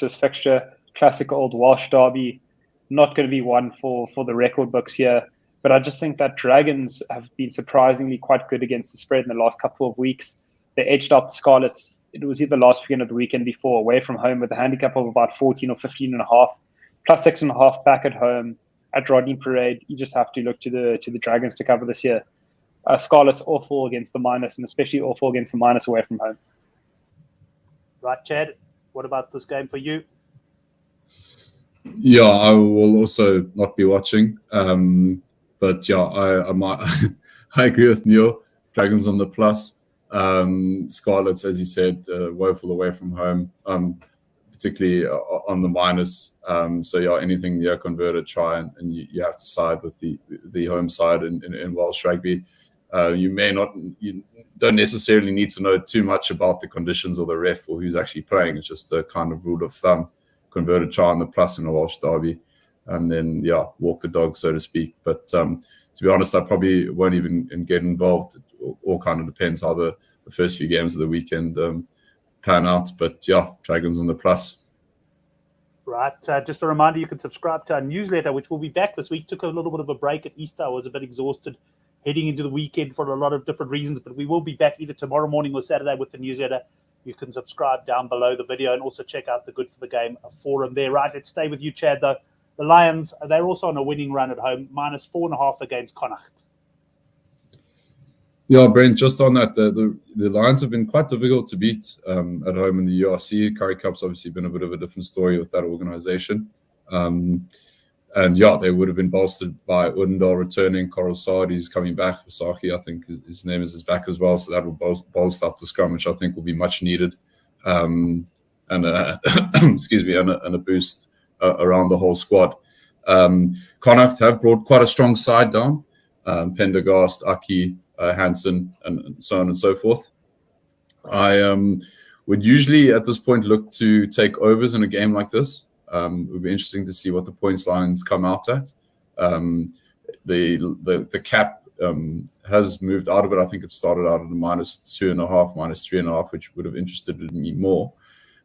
this fixture. Classic old Welsh derby. Not going to be one for the record books here. But I just think that Dragons have been surprisingly quite good against the spread in the last couple of weeks. They edged out the Scarlets. It was either last weekend or the weekend before, away from home with a handicap of about 14 or 15.5. Plus 6.5 back at home at Rodney Parade. You just have to look to the Dragons to cover this year. Scarlets awful against the minus, and especially awful against the minus away from home. Right, Chad, what about this game for you? Yeah, I will also not be watching. But yeah, I might. I agree with Neil. Dragons on the plus. Scarlets, as he said, woeful away from home, particularly on the minus. So yeah, anything converted, try and you have to side with the home side in Welsh rugby. You don't necessarily need to know too much about the conditions or the ref or who's actually playing. It's just a kind of rule of thumb. Converted try on the plus in a Welsh derby, and then walk the dog, so to speak. But to be honest, I probably won't even get involved. It all kind of depends how the first few games of the weekend pan out. But yeah, Dragons on the plus. Right. Just a reminder, you can subscribe to our newsletter, which will be back this week. Took a little bit of a break at Easter. I was a bit exhausted heading into the weekend for a lot of different reasons, but we will be back either tomorrow morning or Saturday with the newsletter. You can subscribe down below the video and also check out the Good for the Game forum there. Right, let's stay with you, Chad, though. The Lions, they're also on a winning run at home, minus 4.5 against Connacht. Yeah, Brent, just on that, the Lions have been quite difficult to beat at home in the URC. Currie Cup's obviously been a bit of a different story with that organisation. And yeah, they would have been bolstered by Udendal returning. Coral Sardi's coming back. Vasaki, I think his name is back as well. So that will bolster up the scrum, which I think will be much needed. And excuse me, and a boost around the whole squad. Connacht have brought quite a strong side down. Pendergast, Aki, Hansen, and so on and so forth. I would usually at this point look to take overs in a game like this. It would be interesting to see what the points lines come out at. The cap has moved out of it. I think it started out at a minus 2.5, minus 3.5, which would have interested me more.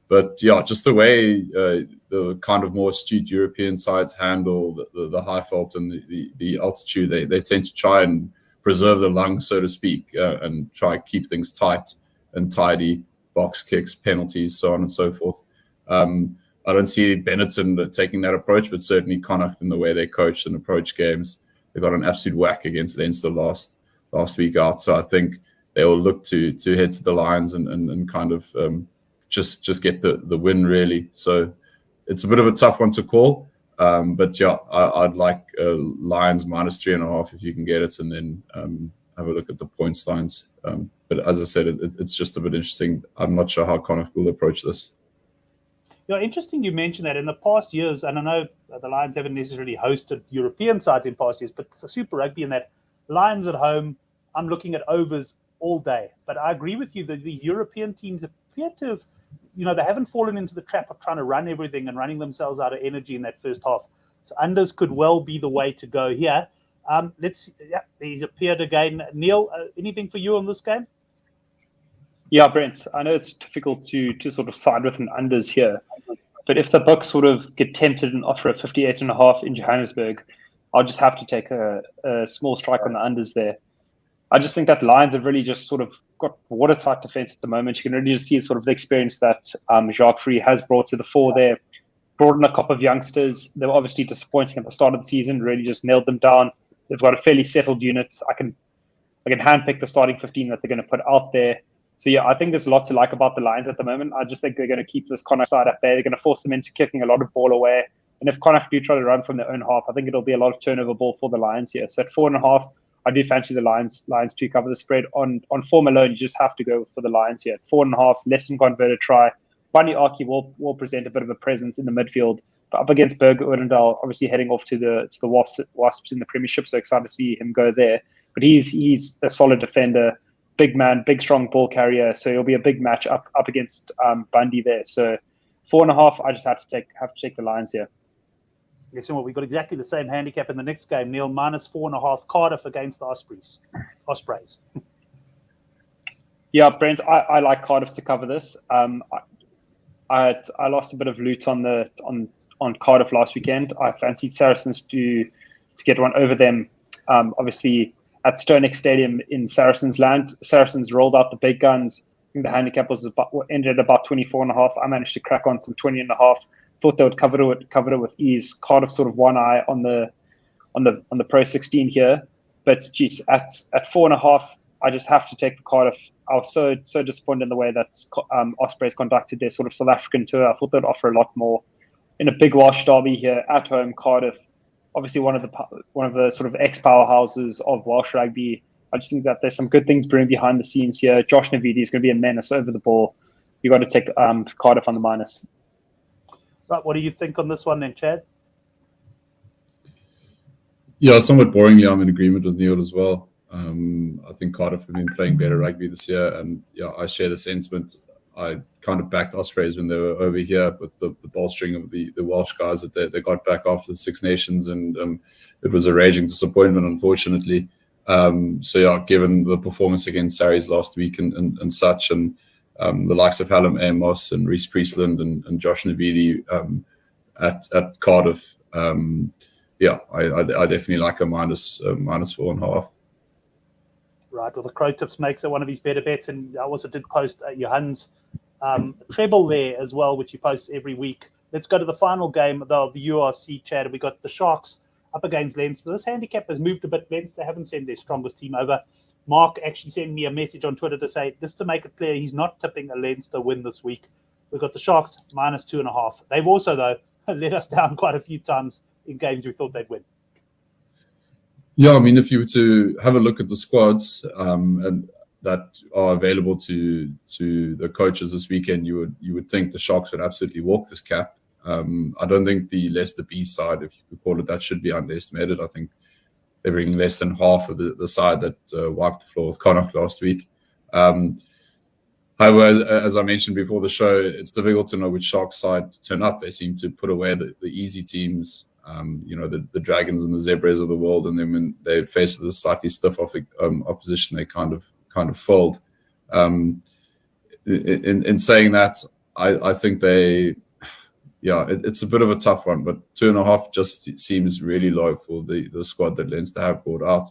But yeah, just the way the kind of more astute European sides handle the high fault and the altitude, they tend to try and preserve the lungs, so to speak, and try and keep things tight and tidy, box kicks, penalties, so on and so forth. I don't see Benetton taking that approach, but certainly Connacht in the way they coach and approach games. They got an absolute whack against Leinster last week out. So I think they will look to head to the Lions and kind of just get the win really. So it's a bit of a tough one to call. But yeah, I'd like Lions -3.5 if you can get it, and then have a look at the points lines. But as I said, it's just a bit interesting. I'm not sure how Connacht will approach this. Yeah, interesting you mentioned that. In the past years, and I know the Lions haven't necessarily hosted European sides in past years, but it's Super Rugby in that Lions at home, I'm looking at overs all day. But I agree with you that these European teams appear to have, they haven't fallen into the trap of trying to run everything and running themselves out of energy in that first half. So unders could well be the way to go here. He's appeared again. Neil, anything for you on this game? Yeah, Brent, I know it's difficult to sort of side with an unders here, but if the books sort of get tempted and offer a 58.5 in Johannesburg, I'll just have to take a small strike on the unders there. I just think that Lions have really just sort of got watertight defense at the moment. You can really just see sort of the experience that Jacques Fourie has brought to the fore there. Brought in a couple of youngsters. They were obviously disappointing at the start of the season, really just nailed them down. They've got a fairly settled unit. I can handpick the starting 15 that they're going to put out there. So yeah, I think there's a lot to like about the Lions at the moment. I just think they're going to keep this Connacht side at bay. They're going to force them into kicking a lot of ball away. And if Connacht do try to run from their own half, I think it'll be a lot of turnover ball for the Lions here. So at 4.5, I do fancy the Lions to cover the spread. On form alone, you just have to go for the Lions here. At 4.5, less than converted try. Bunny Archie will present a bit of a presence in the midfield. But up against Berger Odendaal, obviously heading off to the Wasps in the Premiership, so excited to see him go there. But he's a solid defender. Big man, big strong ball carrier, so it'll be a big match up against Bundy there. So 4.5, I just have to take the Lions here. Yes, we've got exactly the same handicap in the next game. Neil, -4.5 Cardiff against the Ospreys. Yeah, Brent, I like Cardiff to cover this. I lost a bit of loot on Cardiff last weekend. I fancied Saracens to get one over them. Obviously, at Stonex Stadium in Saracens land, Saracens rolled out the big guns. I think the handicap ended at about 24.5. I managed to crack on some 20.5. Thought they would cover it with ease. Cardiff sort of one eye on the Pro 16 here, but geez, at 4.5, I just have to take the Cardiff. I was so disappointed in the way that Ospreys conducted their sort of South African tour. I thought they'd offer a lot more in a big Welsh derby here at home. Cardiff, obviously one of the sort of ex-powerhouses of Welsh rugby. I just think that there's some good things brewing behind the scenes here. Josh Navidi is going to be a menace over the ball. You got to take Cardiff on the minus. Right, what do you think on this one then, Chad? Yeah, somewhat boringly, I'm in agreement with Neil as well. I think Cardiff have been playing better rugby this year, and yeah, I share the sentiment. I kind of backed Ospreys when they were over here with the bolstering of the Welsh guys that they got back after the Six Nations, and it was a raging disappointment, unfortunately. So yeah, given the performance against Sarries last week and such, and the likes of Hallam Amos and Reece Priestland and Josh Navidi at Cardiff, yeah, I definitely like a -4.5. Right, well, the Crow Tips makes it one of his better bets, and I also did post Johan's treble there as well, which he posts every week. Let's go to the final game of the URC, Chad. We got the Sharks up against Leinster. This handicap has moved a bit. Leinster haven't sent their strongest team over. Mark actually sent me a message on Twitter to say, just to make it clear, he's not tipping a Leinster win this week. We've got the Sharks -2.5. They've also, though, let us down quite a few times in games we thought they'd win. Yeah, I mean, if you were to have a look at the squads and that are available to the coaches this weekend, you would think the Sharks would absolutely walk this cap. I don't think the Leicester B side, if you could call it that, should be underestimated. I think they're bringing less than half of the side that wiped the floor with Connacht last week. However, as I mentioned before the show, it's difficult to know which Sharks side to turn up. They seem to put away the easy teams. The Dragons and the Zebres of the world, and then when they're faced with a slightly stiff opposition, they kind of fold. In saying that, I think it's a bit of a tough one, but 2.5 just seems really low for the squad that Leinster have brought out.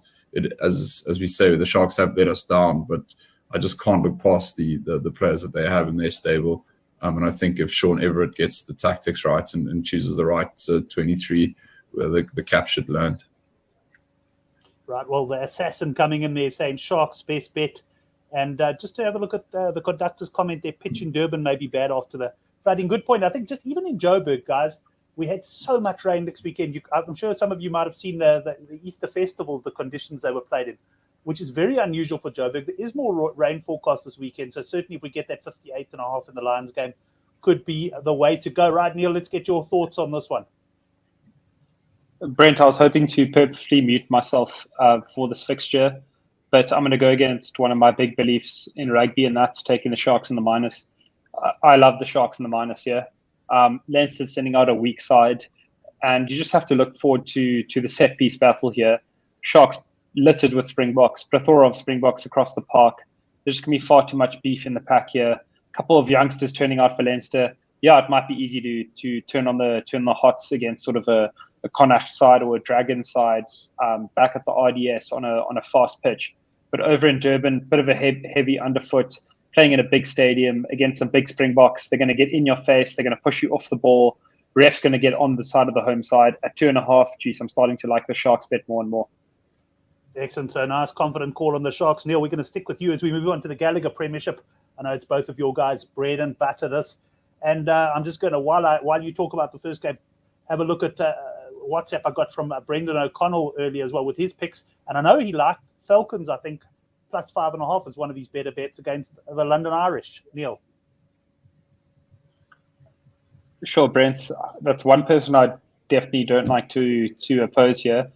As we say, the Sharks have let us down, but I just can't look past the players that they have in their stable. And I think if Sean Everett gets the tactics right and chooses the right 23, the cap should land. Right, well, the assassin coming in there saying Sharks best bet And just to have a look at the conductor's comment there, pitch in Durban may be bad after the flooding. Good point. I think just even in Joburg, guys, we had so much rain next weekend. I'm sure some of you might have seen the Easter festivals, the conditions they were played in, which is very unusual for Joburg. There is more rain forecast this weekend, so certainly if we get that 58.5 in the Lions game, could be the way to go. Right, Neil, let's get your thoughts on this one. Brent, I was hoping to purposely mute myself for this fixture, but I'm going to go against one of my big beliefs in rugby, and that's taking the Sharks in the minus. I love the Sharks in the minus here. Leinster's sending out a weak side, and you just have to look forward to the set piece battle here. Sharks littered with Springboks, plethora of Springboks across the park. There's going to be far too much beef in the pack here. A couple of youngsters turning out for Leinster. Yeah, it might be easy to turn on the hots against sort of a Connacht side or a Dragon side back at the RDS on a fast pitch. But over in Durban, bit of a heavy underfoot, playing in a big stadium against some big Springboks. They're going to get in your face. They're going to push you off the ball. Ref's going to get on the side of the home side. At 2.5, geez, I'm starting to like the Sharks bet more and more. Excellent. So nice, confident call on the Sharks. Neil, we're going to stick with you as we move on to the Gallagher Premiership. I know it's both of your guys' bread and butter this. And I'm just going to, while you talk about the first game, have a look at WhatsApp I got from Brendan O'Connell earlier as well with his picks. And I know he liked Falcons, I think, plus 5.5 is one of his better bets against the London Irish. Neil. Sure, Brent. That's one person I definitely don't like to oppose here.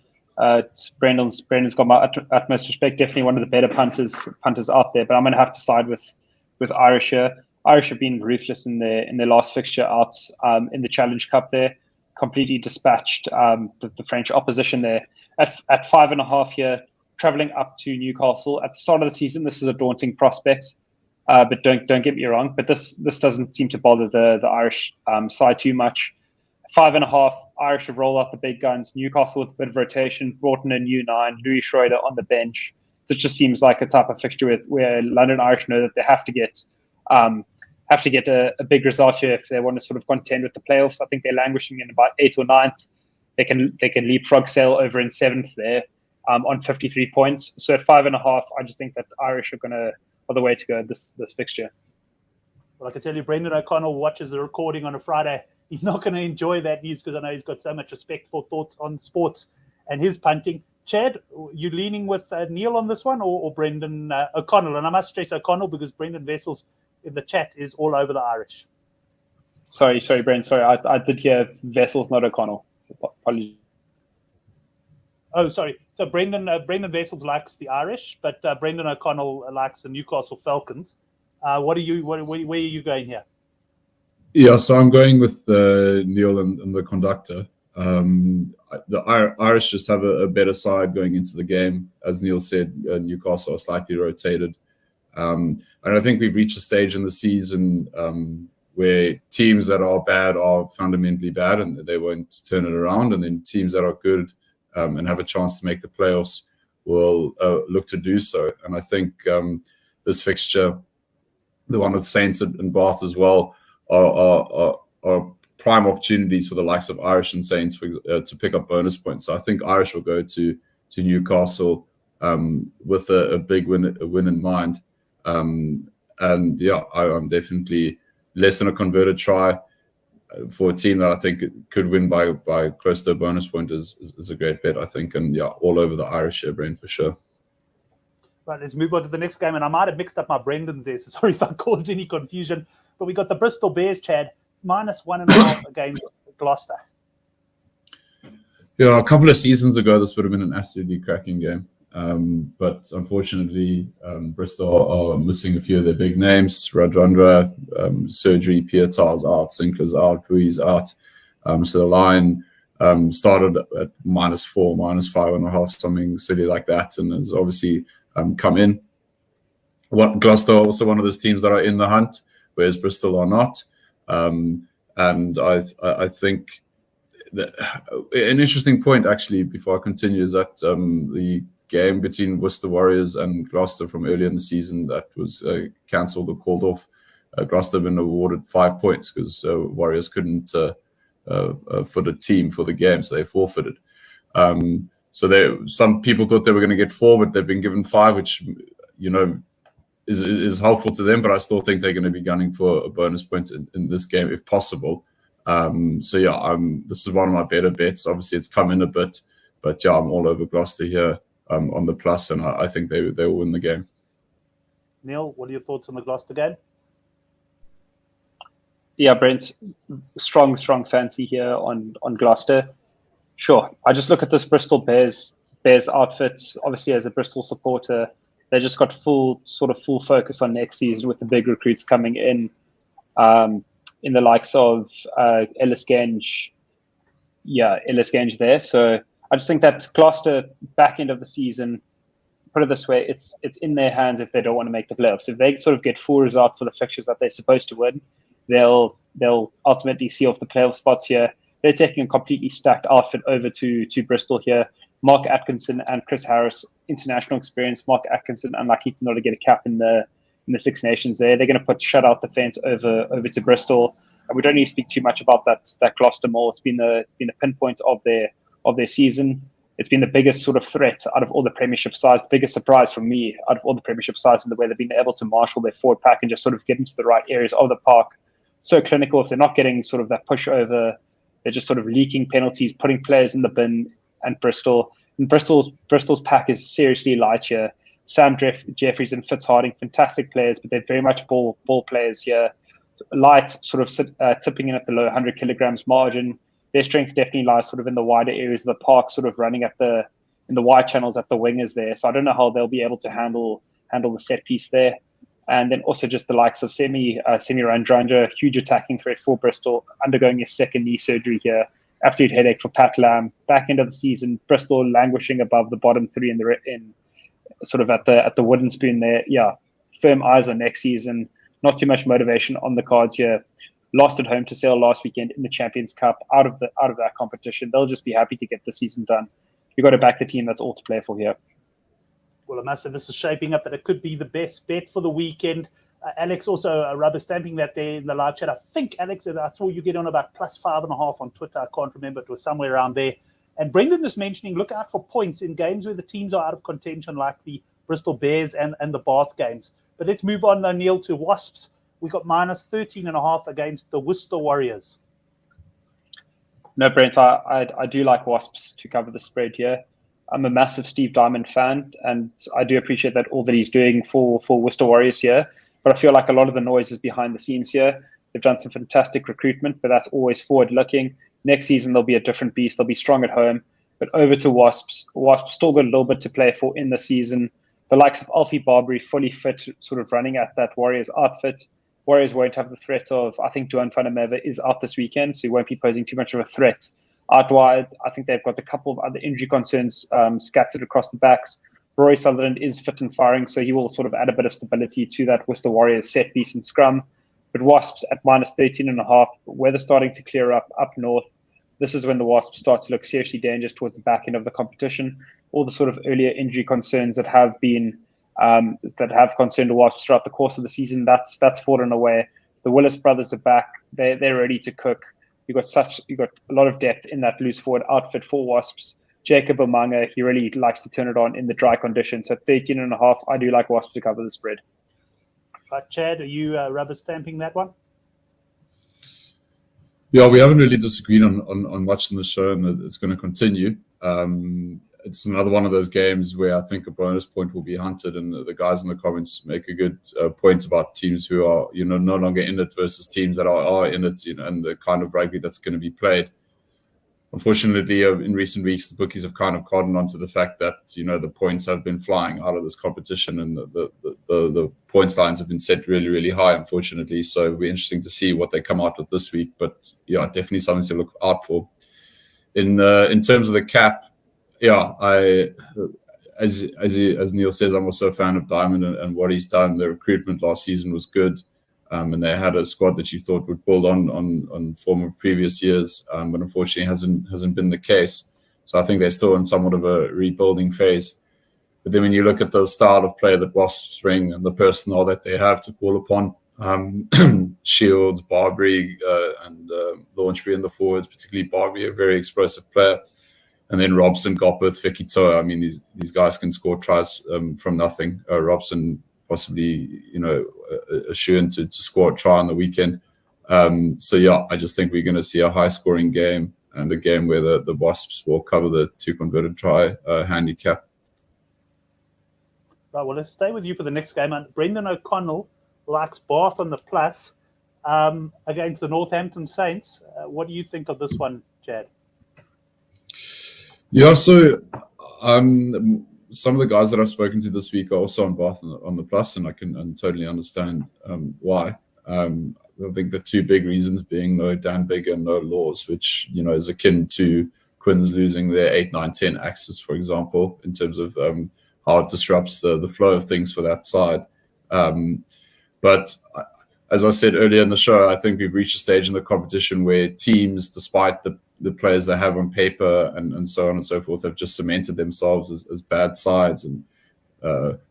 Brendan's got my utmost respect. Definitely one of the better punters out there. But I'm going to have to side with Irish here. Irish have been ruthless in their last fixture out in the Challenge Cup there. Completely dispatched the French opposition there. At 5.5 here, travelling up to Newcastle at the start of the season, this is a daunting prospect. But don't get me wrong. But this doesn't seem to bother the Irish side too much. 5.5, Irish have rolled out the big guns. Newcastle with a bit of rotation, brought in a new 9, Louis Schroeder on the bench. This just seems like a type of fixture where London Irish know that they have to get a big result here if they want to sort of contend with the playoffs. I think they're languishing in about 8th or 9th. They can leapfrog sail over in 7th there on 53 points. So at 5.5, I just think that Irish are the way to go this fixture. Well, I can tell you, Brendan O'Connell watches the recording on a Friday. He's not going to enjoy that news because I know he's got so much respect for thoughts on sports and his punting. Chad, you leaning with Neil on this one or Brendan O'Connell? And I must stress O'Connell because Brendan Vessels in the chat is all over the Irish. Sorry, Brent. Sorry, I did hear Vessels, not O'Connell. Apologies. Oh, sorry. So Brendan Vessels likes the Irish, but Brendan O'Connell likes the Newcastle Falcons. Where are you going here? Yeah, so I'm going with Neil and the conductor. The Irish just have a better side going into the game. As Neil said, Newcastle are slightly rotated. And I think we've reached a stage in the season where teams that are bad are fundamentally bad and they won't turn it around. And then teams that are good and have a chance to make the playoffs will look to do so. And I think this fixture, the one with Saints and Bath as well, are prime opportunities for the likes of Irish and Saints to pick up bonus points. So I think Irish will go to Newcastle with a big win in mind. And yeah, I'm definitely less than a converted try for a team that I think could win by close to a bonus point is a great bet, I think. And yeah, all over the Irish here, Brent, for sure. Right, let's move on to the next game. And I might have mixed up my Brendan's there, so sorry if I caused any confusion. But we got the Bristol Bears, Chad, -1.5 against Gloucester. Yeah, a couple of seasons ago, this would have been an absolutely cracking game. But unfortunately, Bristol are missing a few of their big names. Radradra, surgery, Pietar's out, Sinclair's out, Vui's out. So the line started at -4, -5.5, something silly like that, and has obviously come in. Gloucester are also one of those teams that are in the hunt, whereas Bristol are not. And I think that an interesting point, actually, before I continue, is that the game between Worcester Warriors and Gloucester from earlier in the season that was cancelled or called off. Gloucester have been awarded 5 points because Warriors couldn't foot a team for the game, so they forfeited. So some people thought they were going to get 4, but they've been given 5, which, you know, is helpful to them, but I still think they're going to be gunning for a bonus point in this game if possible. This is one of my better bets. Obviously, it's come in a bit, but yeah, I'm all over Gloucester here on the plus, and I think they will win the game. Neil, what are your thoughts on the Gloucester game? Yeah, Brent, strong fancy here on Gloucester. Sure, I just look at this Bristol Bears outfit. Obviously, as a Bristol supporter, they just got full focus on next season with the big recruits coming in the likes of Ellis Genge there. So I just think that Gloucester back end of the season, put it this way, it's in their hands if they don't want to make the playoffs. If they sort of get full result for the fixtures that they're supposed to win, they'll ultimately see off the playoff spots here. They're taking a completely stacked outfit over to Bristol here. Mark Atkinson and Chris Harris, international experience. Mark Atkinson unlucky to not get a cap in the Six Nations there. They're going to shut out the fence over to Bristol. And we don't need to speak too much about that Gloucester Mall. It's been a pinpoint of their season. It's been the biggest sort of threat out of all the Premiership sides, the biggest surprise for me out of all the Premiership sides in the way they've been able to marshal their forward pack and just sort of get into the right areas of the park. So clinical. If they're not getting sort of that push over, they're just sort of leaking penalties, putting players in the bin. And Bristol's pack is seriously light here. Sam Jeffries and Fitz Harding, fantastic players, but they're very much ball players here. Light, sort of tipping in at the low 100 kilograms margin. Their strength definitely lies sort of in the wider areas of the park, sort of running in the wide channels at the wingers there. So I don't know how they'll be able to handle the set piece there. And then also just the likes of Semi Randrandra, huge attacking threat for Bristol, undergoing his second knee surgery here. Absolute headache for Pat Lam. Back end of the season, Bristol languishing above the bottom three in sort of at the wooden spoon there. Yeah, firm eyes on next season. Not too much motivation on the cards here. Lost at home to Sale last weekend in the Champions Cup. Out of that competition, they'll just be happy to get the season done. You've got to back the team. That's all to play for here. Well, I must say this is shaping up that it could be the best bet for the weekend. Alex also rubber stamping that there in the live chat. I think, Alex, I saw you get on about +5.5 on Twitter. I can't remember. It was somewhere around there. And Brendan is mentioning, look out for points in games where the teams are out of contention, like the Bristol Bears and the Bath games. But let's move on, though, Neil, to Wasps. We got -13.5 against the Worcester Warriors. No, Brent, I do like Wasps to cover the spread here. I'm a massive Steve Diamond fan, and I do appreciate that all that he's doing for Worcester Warriors here. But I feel like a lot of the noise is behind the scenes here. They've done some fantastic recruitment, but that's always forward-looking. Next season, they'll be a different beast. They'll be strong at home. But over to Wasps. Wasps still got a little bit to play for in the season. The likes of Alfie Barbary, fully fit, sort of running at that Warriors outfit. Warriors won't have the threat of, I think Duane van der Merwe is out this weekend, so he won't be posing too much of a threat out wide. I think they've got a couple of other injury concerns scattered across the backs. Rory Sutherland is fit and firing, so he will sort of add a bit of stability to that Worcester Warriors set piece and scrum. But Wasps at -13.5, weather starting to clear up north. This is when the Wasps start to look seriously dangerous towards the back end of the competition. All the sort of earlier injury concerns that have been concerned the Wasps throughout the course of the season, that's fallen away. The Willis brothers are back. They're ready to cook. You've got a lot of depth in that loose forward outfit for Wasps. Jacob Omanga, he really likes to turn it on in the dry conditions. So 13.5, I do like Wasps to cover the spread. Chad, are you rubber stamping that one? Yeah, we haven't really disagreed on watching the show, and it's going to continue. It's another one of those games where I think a bonus point will be hunted, and the guys in the comments make a good point about teams who are, no longer in it versus teams that are in it, and the kind of rugby that's going to be played. Unfortunately, in recent weeks, the bookies have kind of cottoned onto the fact that, the points have been flying out of this competition, and the points lines have been set really, really high, unfortunately. So it'll be interesting to see what they come out with this week. But yeah, definitely something to look out for. In terms of the cap, yeah, as Neil says, I'm also a fan of Diamond and what he's done. The recruitment last season was good. And they had a squad that you thought would build on form of previous years, but unfortunately hasn't been the case. So I think they're still in somewhat of a rebuilding phase. But then when you look at the style of play that Wasps bring and the personnel that they have to call upon, Shields, Barbary, and Launchbury in the forwards, particularly Barbary, a very explosive player. And then Robson, Gopeth, Vicky Toa. I mean, these guys can score tries from nothing. Robson, possibly, assured to score a try on the weekend. So yeah, I just think we're going to see a high-scoring game and a game where the Wasps will cover the 2 converted try handicap. Right, well, let's stay with you for the next game. And Brendan O'Connell likes Bath on the plus against the Northampton Saints. What do you think of this one, Chad? Yeah, so some of the guys that I've spoken to this week are also on Bath on the plus, and I can totally understand why. I think the 2 big reasons being no Dan Bigg and no Laws, which is akin to Quins losing their 8, 9, 10 axes, for example, in terms of how it disrupts the flow of things for that side. But as I said earlier in the show, I think we've reached a stage in the competition where teams, despite the players they have on paper and so on and so forth, have just cemented themselves as bad sides. And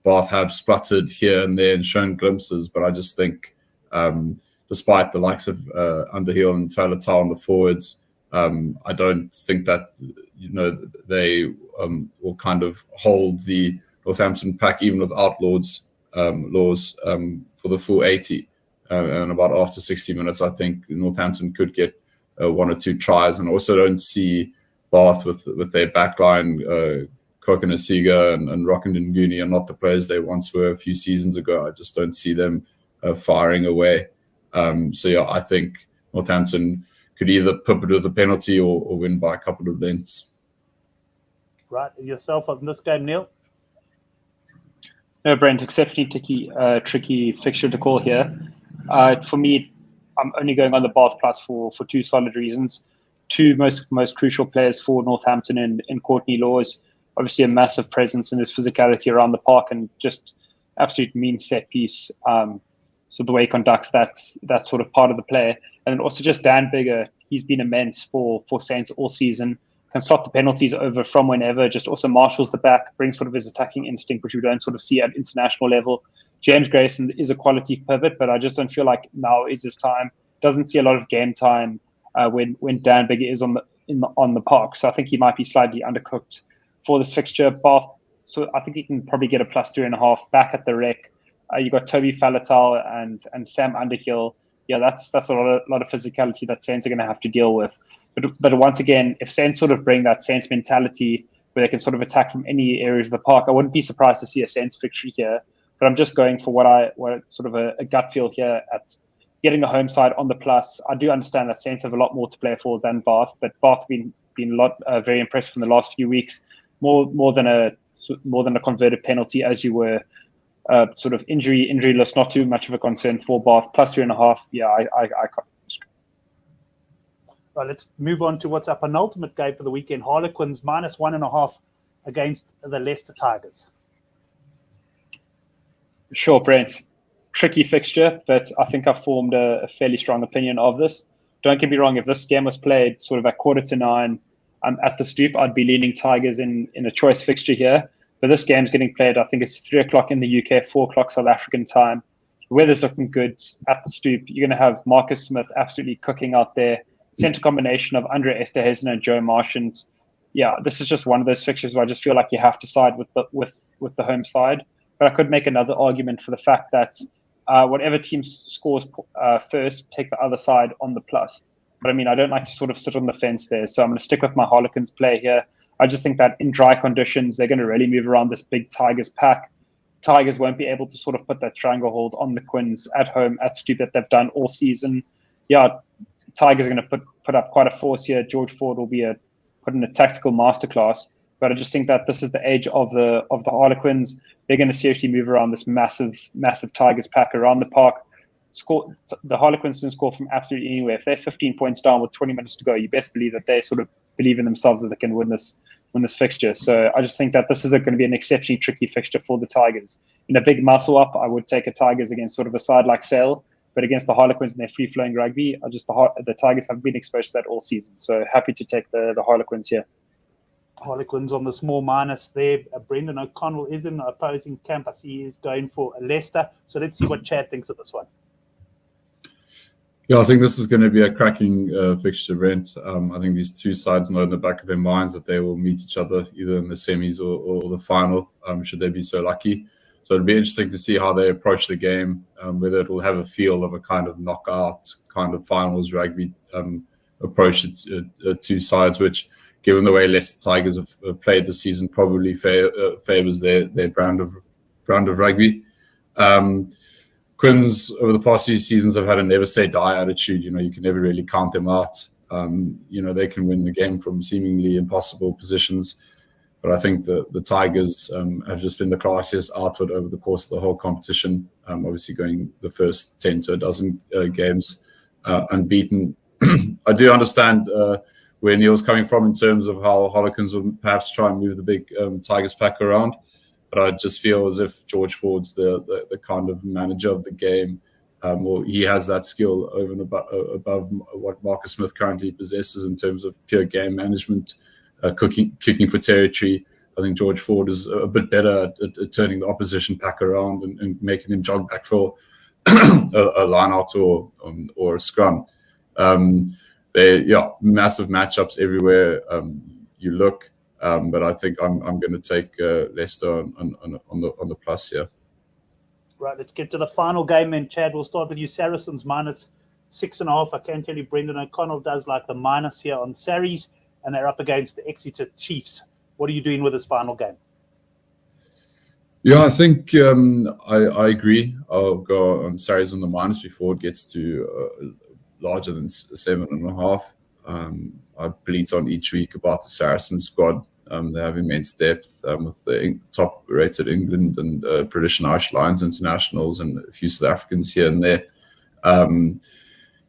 Bath have spluttered here and there and shown glimpses, but I just think despite the likes of Underhill and Faletau on the forwards, I don't think that they will kind of hold the Northampton pack even without Laws for the full 80. And about after 60 minutes, I think Northampton could get 1 or 2 tries. And also don't see Bath with their backline, Kokonasiga and Rockenden Gooney are not the players they once were a few seasons ago. I just don't see them firing away. So yeah, I think Northampton could either pip it with a penalty or win by a couple of lengths. Right, yourself on this game, Neil? No, Brent, exceptionally tricky fixture to call here. For me, I'm only going on the Bath plus for 2 solid reasons. 2 most crucial players for Northampton in Courtney Laws. Obviously, a massive presence in his physicality around the park and just absolute mean set piece. So the way he conducts that sort of part of the play. And then also just Dan Bigger, he's been immense for Saints all season. Can slot the penalties over from whenever, just also marshals the back, brings sort of his attacking instinct, which we don't sort of see at international level. James Grayson is a quality pivot, but I just don't feel like now is his time. Doesn't see a lot of game time when Dan Bigger is on the park. So I think he might be slightly undercooked for this fixture. Bath, so I think he can probably get a plus 3.5 back at the Rec. You got Toby Faletau and Sam Underhill. Yeah, that's a lot of physicality that Saints are going to have to deal with. But once again, if Saints sort of bring that Saints mentality where they can sort of attack from any areas of the park, I wouldn't be surprised to see a Saints victory here. But I'm just going for what sort of a gut feel here at getting a home side on the plus. I do understand that Saints have a lot more to play for than Bath, but Bath have been a lot very impressive in the last few weeks. More than a converted penalty, as you were. Sort of injuryless, not too much of a concern for Bath. Plus 3.5. Yeah, I can't. Right, let's move on to what's our penultimate game for the weekend. Harlequins minus 1.5 against the Leicester Tigers. Sure, Brent. Tricky fixture, but I think I've formed a fairly strong opinion of this. Don't get me wrong, if this game was played sort of at 9:15 at the Stoop, I'd be leaning Tigers in a choice fixture here. But this game's getting played, I think it's 3 o'clock in the UK, 4 o'clock South African time. The weather's looking good at the Stoop. You're going to have Marcus Smith absolutely cooking out there. Centre combination of Andre Esterhuizen and Joe Marchant. Yeah, this is just one of those fixtures where I just feel like you have to side with the home side. But I could make another argument for the fact that whatever team scores first, take the other side on the plus. But I mean, I don't like to sort of sit on the fence there. So I'm going to stick with my Harlequins play here. I just think that in dry conditions, they're going to really move around this big Tigers pack. Tigers won't be able to sort of put that triangle hold on the Quins at home at Stoop that they've done all season. Yeah, Tigers are going to put up quite a force here. George Ford will be put in a tactical masterclass. But I just think that this is the age of the Harlequins. They're going to seriously move around this massive Tigers pack around the park. The Harlequins can score from absolutely anywhere. If they're 15 points down with 20 minutes to go, you best believe that they sort of believe in themselves that they can win this fixture. So I just think that this is going to be an exceptionally tricky fixture for the Tigers. In a big muscle up, I would take a Tigers against sort of a side like Sale, but against the Harlequins and their free-flowing rugby, the Tigers have been exposed to that all season. So happy to take the Harlequins here. Harlequins on the small minus there. Brendan O'Connell is in the opposing camp. I see he is going for Leicester. So let's see what Chad thinks of this one. Yeah, I think this is going to be a cracking fixture, Brent. I think these two sides know in the back of their minds that they will meet each other either in the semis or the final, should they be so lucky. So it'll be interesting to see how they approach the game, whether it will have a feel of a kind of knockout, kind of finals rugby approach to two sides, which, given the way Leicester Tigers have played this season, probably favours their brand of rugby. Quins over the past few seasons have had a never say die attitude. You can never really count them out. They can win the game from seemingly impossible positions. But I think the Tigers have just been the classiest outfit over the course of the whole competition. Obviously going the first 10 to a dozen games unbeaten. I do understand where Neil's coming from in terms of how Harlequins will perhaps try and move the big Tigers pack around. But I just feel as if George Ford's the kind of manager of the game. Or he has that skill over and above what Marcus Smith currently possesses in terms of pure game management. Kicking for territory. I think George Ford is a bit better at turning the opposition pack around and making them jog back for a line out or a scrum. Massive matchups everywhere you look. But I think I'm going to take Leicester on the plus here. Right, let's get to the final game then, Chad. We'll start with you. Saracens -6.5. I can tell you Brendan O'Connell does like the minus here on Saris, and they're up against the Exeter Chiefs. What are you doing with this final game? Yeah, I think I agree. I'll go on Saris on the minus before it gets to larger than 7.5. I bleat on each week about the Saracens squad. They have immense depth with the top-rated England and British and Irish Lions internationals and a few South Africans here and there.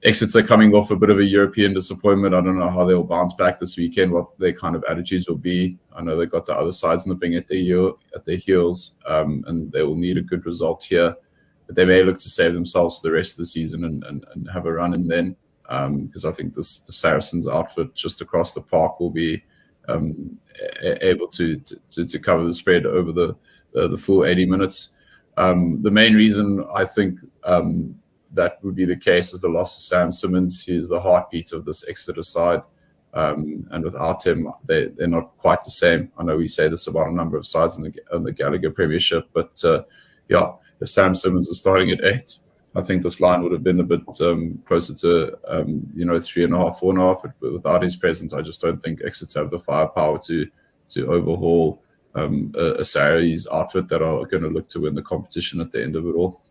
Exeter coming off a bit of a European disappointment. I don't know how they'll bounce back this weekend, what their kind of attitudes will be. I know they've got the other sides nipping at their heels, and they will need a good result here. But they may look to save themselves for the rest of the season and have a run in then, because I think the Saracens outfit just across the park will be able to cover the spread over the full 80 minutes. The main reason I think that would be the case is the loss of Sam Simmons. He is the heartbeat of this Exeter side, and without him, they're not quite the same. I know we say this about a number of sides in the Gallagher Premiership, but if Sam Simmons is starting at 8, I think this line would have been a bit closer to 3.5, 4.5. But without his presence, I just don't think Exeter have the firepower to overhaul a Saris outfit that are going to look to win the competition at the end of it all.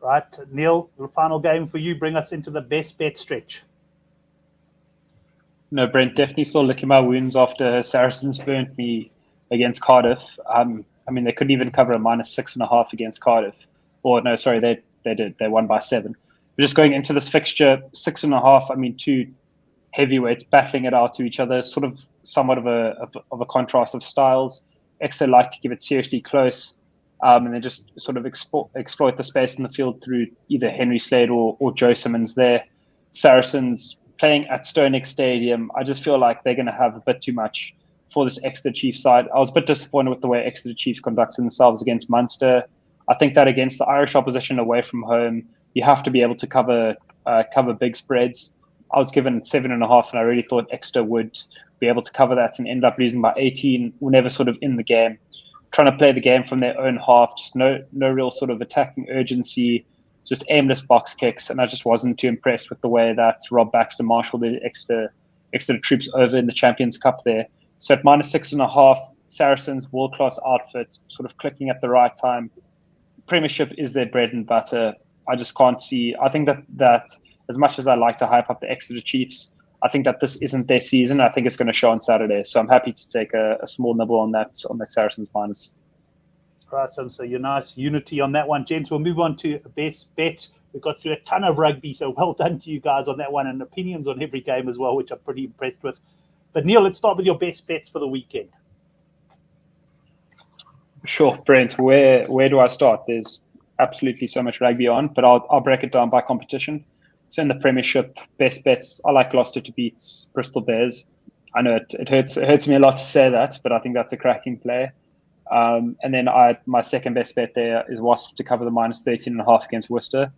Right, Neil, the final game for you. Bring us into the best bet stretch. No, Brent, definitely still licking my wounds after Saracens burnt me against Cardiff. They couldn't even cover a -6.5 against Cardiff. Or no, sorry, they did. They won by 7. But just going into this fixture, 6.5. Two heavyweights battling it out to each other, sort of somewhat of a contrast of styles. Exeter like to give it seriously close. And then just sort of exploit the space in the field through either Henry Slade or Joe Simmons there. Saracens playing at Stonex Stadium, I just feel like they're going to have a bit too much for this Exeter Chiefs side. I was a bit disappointed with the way Exeter Chiefs conducted themselves against Munster. I think that against the Irish opposition away from home, you have to be able to cover big spreads. I was given 7.5, and I really thought Exeter would be able to cover that and end up losing by 18. We're never sort of in the game, trying to play the game from their own half, just no real sort of attacking urgency, just aimless box kicks. And I just wasn't too impressed with the way that Rob Baxter marshaled the Exeter troops over in the Champions Cup there. So at -6.5, Saracens, world-class outfit, sort of clicking at the right time. Premiership is their bread and butter. I just can't see. I think that as much as I like to hype up the Exeter Chiefs, I think that this isn't their season. I think it's going to show on Saturday. So I'm happy to take a small nibble on that Saracens minus. Right, so you're nice unity on that one, gents. We'll move on to best bet. We've got through a ton of rugby, so well done to you guys on that one, and opinions on every game as well, which I'm pretty impressed with. But Neil, let's start with your best bets for the weekend. Sure, Brent. Where do I start? There's absolutely so much rugby on, but I'll break it down by competition. So in the Premiership, best bets, I like Gloucester to beat Bristol Bears. I know it hurts me a lot to say that, but I think that's a cracking play. And then my second best bet there is Wasps to cover the -13.5 against Worcester.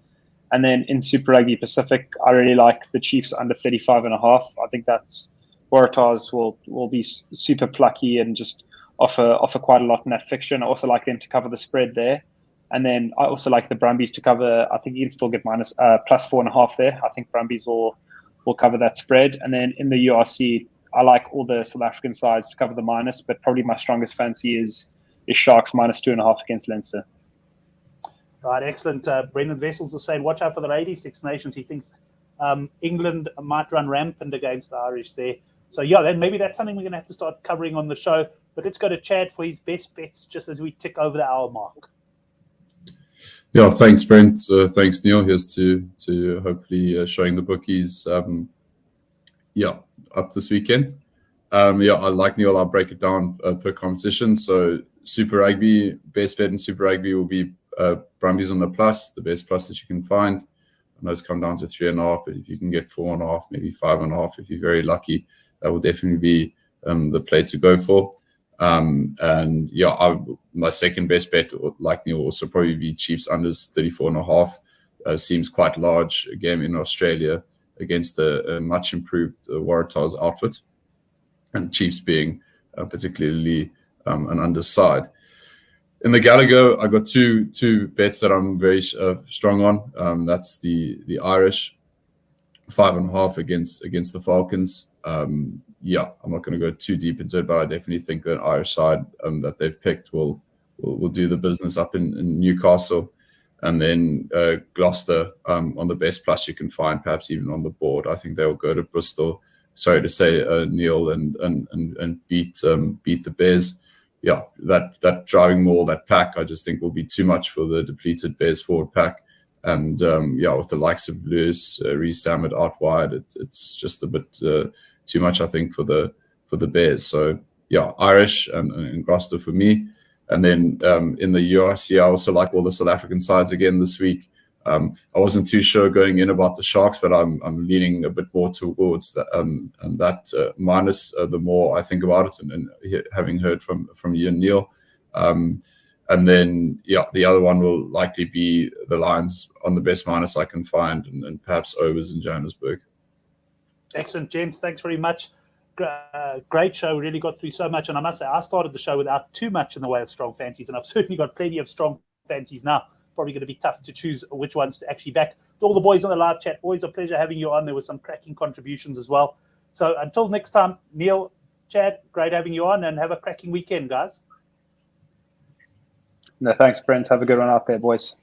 And then in Super Rugby Pacific, I really like the Chiefs under 35.5. I think that's Waratahs will be super plucky and just offer quite a lot in that fixture, and I also like them to cover the spread there. And then I also like the Brumbies to cover. I think you can still get plus 4.5 there. I think Brumbies will cover that spread. And then in the URC, I like all the South African sides to cover the minus, but probably my strongest fancy is Sharks minus 2.5 against Leinster. Right, excellent. Brendan Vessels was saying, watch out for the 86 Nations. He thinks England might run rampant against the Irish there. So, yeah, then maybe that's something we're going to have to start covering on the show. But let's go to Chad for his best bets just as we tick over the hour mark. Yeah, thanks, Brent. Thanks, Neil. Here's to hopefully showing the bookies, up this weekend. I like Neil. I'll break it down per competition. So Super Rugby, best bet in Super Rugby will be Brumbies on the plus, the best plus that you can find. I know it's come down to 3.5, but if you can get 4.5, maybe 5.5, if you're very lucky, that will definitely be the play to go for. My second best bet, like Neil, will also probably be Chiefs unders 34.5. Seems quite large. A game in Australia against a much improved Waratahs outfit, and Chiefs being particularly an underside. In the Gallagher, I got two bets that I'm very strong on. That's the Irish 5.5 against the Falcons. I'm not going to go too deep into it, but I definitely think that Irish side that they've picked will do the business up in Newcastle. And then Gloucester on the best plus you can find, perhaps even on the board. I think they'll go to Bristol. Sorry to say, Neil, and beat the Bears. Yeah, that driving maul, that pack, I just think will be too much for the depleted Bears forward pack. And with the likes of Lewis, Reece Samet out wide, it's just a bit too much, I think, for the Bears. So Irish and Gloucester for me. And then in the URC, I also like all the South African sides again this week. I wasn't too sure going in about the Sharks, but I'm leaning a bit more towards that, and that minus the more I think about it, and having heard from you and Neil. And then, the other one will likely be the Lions on the best minus I can find, and perhaps overs in Johannesburg. Excellent, gents. Thanks very much. Great show. We really got through so much. And I must say, I started the show without too much in the way of strong fancies, and I've certainly got plenty of strong fancies now. Probably going to be tough to choose which ones to actually back. To all the boys on the live chat, always a pleasure having you on. There were some cracking contributions as well. So until next time, Neil, Chad, great having you on, and have a cracking weekend, guys. No, thanks, Brent. Have a good one out there, boys.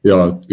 Yeah, good.